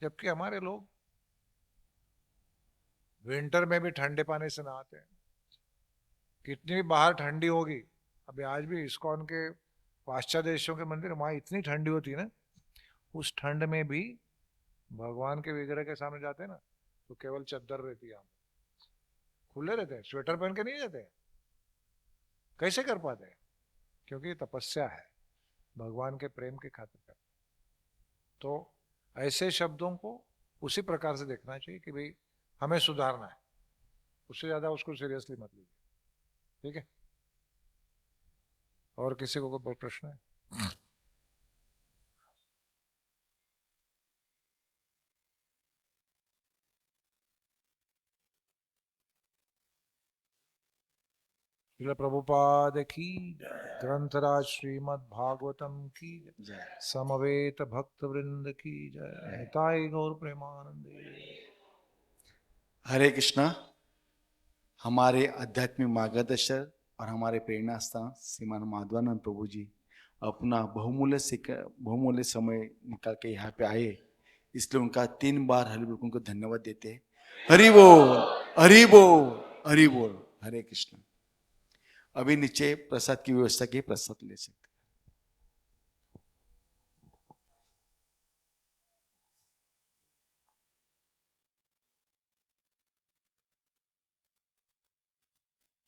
जबकि हमारे लोग विंटर में भी ठंडे पानी से नहाते हैं। कितनी भी बाहर ठंडी होगी, अभी आज भी इस्कॉन के पाश्चात्य देशों के मंदिर, वहां इतनी ठंडी होती है ना, उस ठंड में भी भगवान के विग्रह के सामने जाते हैं ना, तो केवल चद्दर रहती है, खुले रहते हैं, स्वेटर पहन के नहीं जाते। कैसे कर पाते हैं? क्योंकि तपस्या है, भगवान के प्रेम के खातिर कर। तो ऐसे शब्दों को उसी प्रकार से देखना चाहिए कि भाई हमें सुधारना है, उससे ज्यादा उसको सीरियसली मत लीजिए। ठीक है? और किसी को कोई प्रश्न है? श्रील प्रभुपाद की जय। ग्रंथराज श्रीमद् भागवतम की जय। समवेत भक्त वृंद की जय। निताई गौर प्रेमानंदे। हरे कृष्णा। हमारे आध्यात्मिक मार्गदर्शक और हमारे प्रेरणा स्थान श्रीमान माधवानंद प्रभु जी अपना बहुमूल्य समय निकाल के यहाँ पे आए, इसलिए उनका 3 बार हरि बोल उनको धन्यवाद देते हैं। हरि बोल, हरि बोल, हरि बोल। हरे कृष्ण। अभी नीचे प्रसाद की व्यवस्था की, प्रसाद ले सकते।